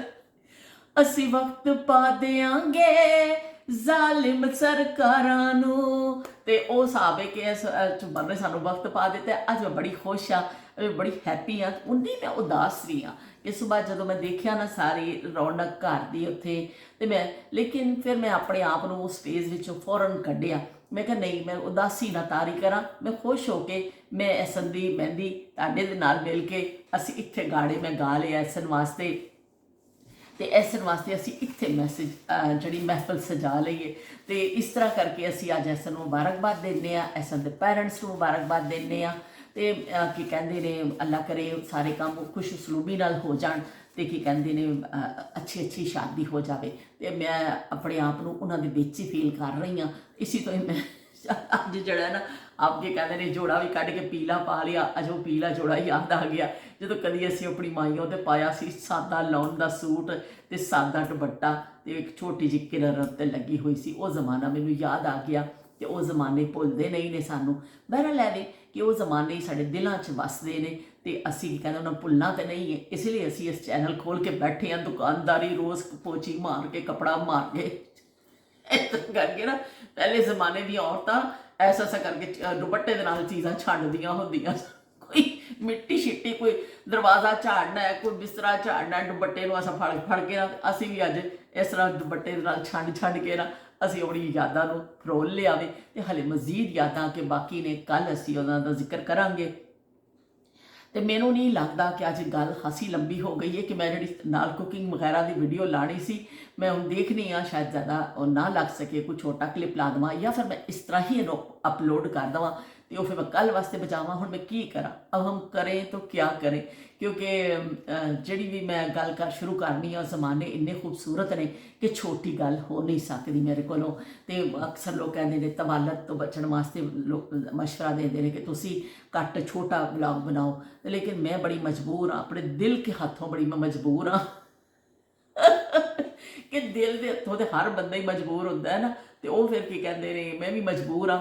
ਅਸੀਂ ਵਕਤ ਪਾ ਦਿਆਂਗੇ ਜ਼ਾਲਿਮ ਸਰਕਾਰਾਂ ਨੂੰ। ਤੇ ਉਹ ਹਿਸਾਬ ਹੈ ਕਿ ਇਸ ਝੂਮਰ ਨੇ ਸਾਨੂੰ ਵਕਤ ਪਾ ਦਿੱਤਾ। ਅੱਜ ਮੈਂ ਬੜੀ ਖੁਸ਼ ਹਾਂ, ਬੜੀ ਹੈਪੀ ਹਾਂ। ਉਨੀ ਮੈਂ ਉਦਾਸ ਵੀ ਹਾਂ ਕਿ ਸੁਬਾਹ ਜਦੋਂ ਮੈਂ ਦੇਖਿਆ ਨਾ ਸਾਰੀ ਰੌਣਕ ਘਰ ਦੀ ਉੱਥੇ, ਤੇ ਲੇਕਿਨ ਫਿਰ ਮੈਂ ਆਪਣੇ ਆਪ ਨੂੰ ਉਸ ਫੇਜ਼ ਵਿੱਚੋਂ ਫੌਰਨ ਕੱਢਿਆ। ਮੈਂ ਕਿਹਾ ਨਹੀਂ, ਮੈਂ ਉਦਾਸੀ ਨਾ ਤਾਰੀ ਕਰਾਂ, ਮੈਂ ਖੁਸ਼ ਹੋ ਕੇ ਮੈਂ ਇਹ ਸੰਦੀਪ ਮਹਿੰਦੀ ਤੁਹਾਡੇ ਦੇ ਨਾਲ ਮਿਲ ਕੇ ਅਸੀਂ ਇੱਥੇ ਗਾਣੇ ਮੈਂ ਗਾ ਲਿਆ ਐਸਨ ਵਾਸਤੇ। ਤੇ ਐਸਨ ਵਾਸਤੇ ਅਸੀਂ ਇੱਥੇ ਮੈਸੇਜ ਜਿਹੜੀ ਮਹਿਫਲ ਸਜਾ ਲਈਏ। ਤੇ ਇਸ ਤਰ੍ਹਾਂ ਕਰਕੇ ਅਸੀਂ ਅੱਜ ਐਸਨ ਨੂੰ ਮੁਬਾਰਕਬਾਦ ਦਿੰਦੇ ਹਾਂ, ਐਸਨ ਦੇ ਪੈਰੈਂਟਸ ਨੂੰ ਮੁਬਾਰਕਬਾਦ ਦਿੰਦੇ ਹਾਂ। ਤੇ ਕੀ ਕਹਿੰਦੇ ਨੇ, ਅੱਲਾ ਕਰੇ ਸਾਰੇ ਕੰਮ ਖੁਸ਼ ਉਸਲੂਬੀ ਨਾਲ ਹੋ ਜਾਣ, ਤੇ ਕੀ ਕਹਿੰਦੇ ਨੇ ਅੱਛੀ ਸ਼ਾਦੀ ਹੋ ਜਾਵੇ। ਤੇ ਮੈਂ ਆਪਣੇ ਆਪ ਨੂੰ ਉਹਨਾਂ ਦੇ ਵਿੱਚ ਹੀ ਫੀਲ ਕਰ ਰਹੀ ਹਾਂ। ਇਸੇ ਤੋਂ ਹੀ ਮੈਂ ਅੱਜ ਜਿਹੜਾ ਨਾ ਆਪ ਕੇ ਕਹਿੰਦੇ ਨੇ ਜੋੜਾ ਵੀ ਕੱਢ ਕੇ ਪੀਲਾ ਪਾ ਲਿਆ। ਅੱਜ ਉਹ ਪੀਲਾ ਜੋੜਾ ਯਾਦ ਆ ਗਿਆ ਜਦੋਂ ਕਦੀ ਅਸੀਂ ਆਪਣੀ ਮਾਈਆਂ ਤੇ ਪਾਇਆ ਸੀ ਸਾਦਾ ਲਾਉਣ ਦਾ ਸੂਟ ਤੇ ਸਾਦਾ ਦੁਪੱਟਾ ਤੇ ਇੱਕ ਛੋਟੀ ਜਿਹੀ ਕਿਰਨ ਤੇ ਲੱਗੀ ਹੋਈ ਸੀ। ਉਹ ਜ਼ਮਾਨਾ ਮੈਨੂੰ ਯਾਦ ਆ ਗਿਆ। ਤੇ ਉਹ ਜ਼ਮਾਨੇ ਭੁੱਲਦੇ ਨਹੀਂ ਨੇ ਸਾਨੂੰ। ਬਹਿਰਹਾਲ ਐਵੇਂ ਕਿ ਉਹ ਜ਼ਮਾਨੇ ਸਾਡੇ ਦਿਲਾਂ 'ਚ ਵੱਸਦੇ ਨੇ ਤੇ ਅਸੀਂ ਕੀ ਕਹਿੰਦੇ ਉਹਨਾਂ ਨੂੰ ਭੁੱਲਣਾ ਤਾਂ ਨਹੀਂ ਹੈ। ਇਸ ਲਈ ਅਸੀਂ ਇਸ ਚੈਨਲ ਖੋਲ੍ਹ ਕੇ ਬੈਠੇ ਹਾਂ। ਦੁਕਾਨਦਾਰੀ ਰੋਜ਼ ਪੋਚੀ ਮਾਰ ਕੇ, ਕੱਪੜਾ ਮਾਰ ਕੇ, ਇਸ ਤਰ੍ਹਾਂ ਕਰਕੇ ਨਾ ਪਹਿਲੇ ਜ਼ਮਾਨੇ ਦੀਆਂ ਔਰਤਾਂ ਐਸਾ ਕਰਕੇ ਦੁਪੱਟੇ ਦੇ ਨਾਲ ਚੀਜ਼ਾਂ ਛੱਡਦੀਆਂ ਹੁੰਦੀਆਂ। ਕੋਈ ਮਿੱਟੀ ਸ਼ਿੱਟੀ, ਕੋਈ ਦਰਵਾਜ਼ਾ ਝਾੜਨਾ ਹੈ, ਕੋਈ ਬਿਸਤਰਾ ਝਾੜਨਾ, ਦੁਪੱਟੇ ਨੂੰ ਅਸਾਂ ਫੜ ਕੇ ਨਾ ਅਸੀਂ ਵੀ ਅੱਜ ਇਸ ਤਰ੍ਹਾਂ ਦੁਪੱਟੇ ਦੇ ਨਾਲ ਛੱਡ ਕੇ ਨਾ ਅਸੀਂ ਆਪਣੀ ਯਾਦਾਂ ਨੂੰ ਫਰੋਲ ਲਿਆ ਵੇ। ਤੇ ਹਲੇ ਮਜ਼ੀਦ ਯਾਦਾਂ ਕਿ ਬਾਕੀ ਨੇ, ਕੱਲ੍ਹ ਅਸੀਂ ਉਹਨਾਂ ਦਾ ਜ਼ਿਕਰ ਕਰਾਂਗੇ। ਤੇ ਮੈਨੂੰ ਨਹੀਂ ਲੱਗਦਾ ਕਿ ਅੱਜ ਗੱਲ ਖਾਸੀ ਲੰਬੀ ਹੋ ਗਈ ਹੈ ਕਿ ਮੈਂ ਜਿਹੜੀ ਨਾਲ ਕੁਕਿੰਗ ਵਗੈਰਾ ਦੀ ਵੀਡੀਓ ਲਾਣੀ ਸੀ, ਮੈਂ ਹੁਣ ਦੇਖਣੀ ਆ ਸ਼ਾਇਦ ਜ਼ਿਆਦਾ ਉਹ ਨਾ ਲੱਗ ਸਕੇ, ਕੋਈ ਛੋਟਾ ਕਲਿੱਪ ਲਾ ਦੇਵਾਂ ਜਾਂ ਫਿਰ ਮੈਂ ਇਸ ਤਰ੍ਹਾਂ ਹੀ ਇਹਨੂੰ ਅਪਲੋਡ ਕਰ ਦੇਵਾਂ ਤੇ ਉਹ ਫਿਰ ਮੈਂ ਕੱਲ੍ਹ ਵਾਸਤੇ ਬਚਾਵਾਂ। ਹੁਣ ਮੈਂ ਕੀ ਕਰਾਂ, ਅਬ ਹਮ ਕरें तो क्या करें, ਕਿਉਂਕਿ ਜਿਹੜੀ ਵੀ ਮੈਂ ਗੱਲ ਸ਼ੁਰੂ ਕਰਨੀ ਆ, ਜ਼ਮਾਨੇ ਇੰਨੇ ਖੂਬਸੂਰਤ ਨੇ ਕਿ ਛੋਟੀ ਗੱਲ ਹੋ ਨਹੀਂ ਸਕਦੀ ਮੇਰੇ ਕੋਲੋਂ। ਤੇ ਅਕਸਰ ਲੋਕ ਕਹਿੰਦੇ ਨੇ ਤਵਾਲਤ ਤੋਂ ਬਚਣ ਵਾਸਤੇ ਲੋਕ ਮਸ਼ਵਰਾ ਦਿੰਦੇ ਨੇ ਕਿ ਤੁਸੀਂ ਘੱਟ ਛੋਟਾ ਵਲੌਗ ਬਣਾਓ। ਲੇਕਿਨ ਮੈਂ ਬੜੀ ਮਜਬੂਰ ਹਾਂ, ਆਪਣੇ ਦਿਲ ਕੇ ਹੱਥੋਂ ਬੜੀ ਮੈਂ ਮਜਬੂਰ ਹਾਂ ਕਿ ਦਿਲ ਦੇ ਹੱਥੋਂ ਤੇ ਹਰ ਬੰਦਾ ਹੀ ਮਜਬੂਰ ਹੁੰਦਾ ਹੈ ਨਾ। ਤੇ ਉਹ ਫਿਰ ਕੀ ਕਹਿੰਦੇ ਨੇ, ਮੈਂ ਵੀ ਮਜਬੂਰ ਹਾਂ।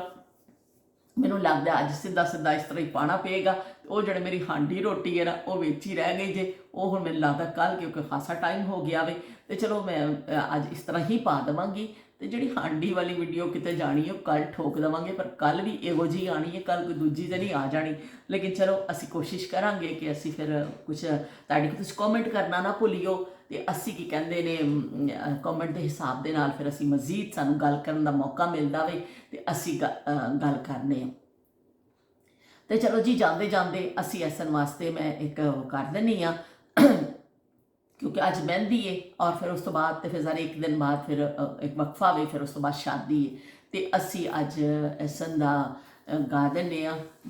ਮੈਨੂੰ ਲੱਗਦਾ ਅੱਜ ਸਿੱਧਾ ਇਸ ਤਰ੍ਹਾਂ ਹੀ ਪਾਉਣਾ ਪਏਗਾ। ਉਹ ਜਿਹੜੇ ਮੇਰੀ ਹਾਂਡੀ ਰੋਟੀ ਹੈ ਨਾ, ਉਹ ਵਿੱਚ ਹੀ ਰਹਿ ਗਈ ਜੇ। ਉਹ ਹੁਣ ਮੈਨੂੰ ਲੱਗਦਾ ਕੱਲ੍ਹ, ਕਿਉਂਕਿ ਖਾਸਾ ਟਾਈਮ ਹੋ ਗਿਆ ਵੇ, ਤੇ ਚਲੋ ਮੈਂ ਅੱਜ ਇਸ ਤਰ੍ਹਾਂ ਹੀ ਪਾ ਦੇਵਾਂਗੀ। ਤੇ ਜਿਹੜੀ ਹਾਂਡੀ ਵਾਲੀ ਵੀਡੀਓ ਕਿਤੇ ਜਾਣੀ ਹੈ ਉਹ ਕੱਲ ਠੋਕ ਦੇਵਾਂਗੇ, ਪਰ ਕੱਲ ਵੀ ਇਹੋ ਜਿਹੀ ਆਣੀ ਹੈ, ਕੱਲ ਕੋਈ ਦੂਜੀ ਤੇ ਨਹੀਂ ਆ ਜਾਣੀ। ਲੇਕਿਨ ਚਲੋ ਅਸੀਂ ਕੋਸ਼ਿਸ਼ ਕਰਾਂਗੇ ਕਿ ਅਸੀਂ ਫਿਰ ਕੁਛ ਤੁਹਾਡੇ ਤੁਸੀਂ ਕਮੈਂਟ ਕਰਨਾ ਨਾ ਭੁੱਲਿਓ, ਤੇ ਅਸੀਂ ਕੀ ਕਹਿੰਦੇ ਨੇ ਕਮੈਂਟ ਦੇ ਹਿਸਾਬ ਦੇ ਨਾਲ ਫਿਰ ਅਸੀਂ ਮਜ਼ੀਦ ਸਾਨੂੰ ਗੱਲ ਕਰਨ ਦਾ ਮੌਕਾ ਮਿਲਦਾ ਵੇ ਤੇ ਅਸੀਂ ਗੱਲ ਕਰਨੇ ਆ। ਤੇ ਚਲੋ ਜੀ ਜਾਂਦੇ ਜਾਂਦੇ ਅਸੀਂ ਐਸਨ ਵਾਸਤੇ ਮੈਂ ਇੱਕ ਕਰ ਦਿੰਦੀ ਹਾਂ, क्योंकि अज मेहंदी है और फिर उस तो बाद तो फिर सारे एक दिन बाद फिर एक वक्फा वे, फिर उस तो बाद शादी है। तो असी अज ऐसन दा गा देने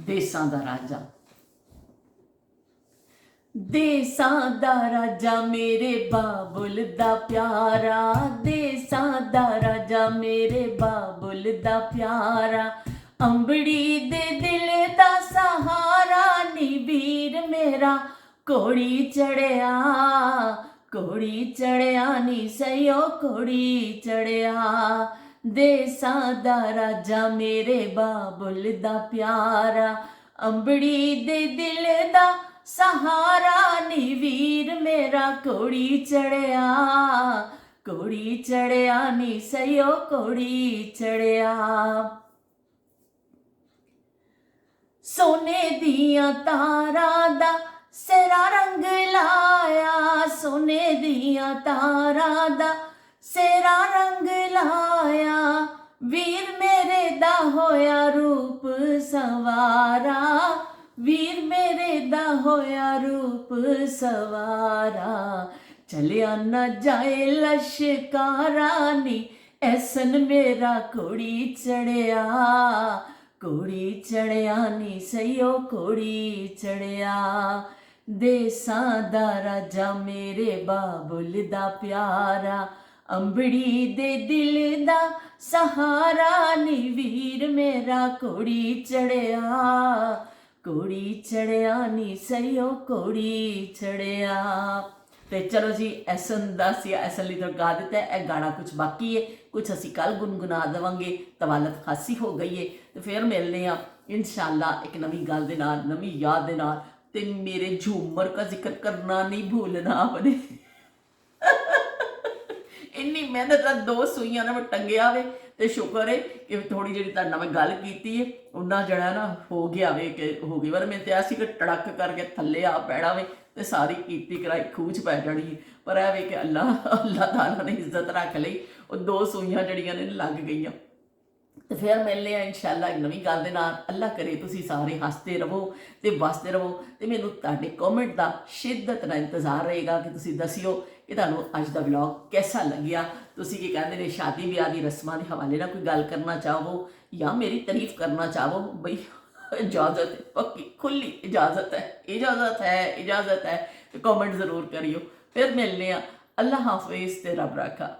देसां दा राजा। देसां दा राजा मेरे बाबुल दा प्यारा, देसां दा राजा मेरे बाबुल दा प्यारा, अंबड़ी दे दिल दा सहारा नी वीर मेरा कोड़ी चढ़िया, कोड़ी चढ़िया नी सयो कोड़ी चढ़िया, देसां दा राजा मेरे बाबुल दा प्यारा, अंबड़ी दे दिल दा सहारा नी वीर मेरा कोड़ी चढ़िया, कोड़ी चढ़िया नी सयो कोड़ी चढ़िया। सोने दियां तारा दा सेरा रंग लाया, सोने दियां तारा दा सेरा रंग लाया, वीर मेरे दा होया रूप सवारा, वीर मेरे दा होया रूप सवारा, चलिया न जाए लश्कारा नी ऐसन मेरा कोड़ी चढ़िया, कोड़ी चढ़िया नी सयो कोड़ी चढ़िया, देसां दा राजा मेरे बाबुल दा प्यारा, अंबड़ी दे दिल दा सहारा नी वीर मेरा कोड़ी चढ़िया, कोड़ी चढ़िया नी सयो कोड़ी चढ़िया। तो चलो जी ऐसन दस या ऐसन ली तो गा दिता है। गाना कुछ बाकी है, कुछ असी कल गुनगुना देवांगे। तवालत खासी हो गई है तो फिर मिलने इंशाअल्लाह एक नवी गल दे नाल, नवी याद दे नाल। ते मेरे झूमर का जिक्र करना नहीं भूलना आपने। इन्नी मेहनत का 2 सूइयां ने टंगिया वे, तो शुक्र है कि थोड़ी जी तुहाडे नाल मैं गल कीती है उन्ना जड़ा ना हो गया वे कि हो गई, पर मैं तो ऐसी कि टड़क करके थल्ले आ पैना वे तो सारी कीती कराई खूच पै जानी है। पर है वे कि अल्लाह ताला ने इज्जत रख ली, वो 2 सूइयां जड़ियां ने लग गई। तो फिर मिलने इंशाअल्लाह एक नवी गल दे नाल। अल्लाह करे तुसी सारे हसते रहो तो वसते रहो। तो मैनूं तुहाडे कॉमेंट का शिद्दत नाल इंतजार रहेगा कि तुसी दसियो कि तुहानूं अज दा व्लॉग कैसा लग्या। तुसी की कहंदे ने शादी ब्याह दी रस्मां दे हवाले नाल कोई गल करना चाहो या मेरी तारीफ करना चाहो, बई इजाज़त है, पक्की खुली इजाज़त है, इजाज़त है, इजाज़त है। तो कॉमेंट ज़रूर करियो। फिर मिलने अल्लाह हाफिज़ ते रब रखा।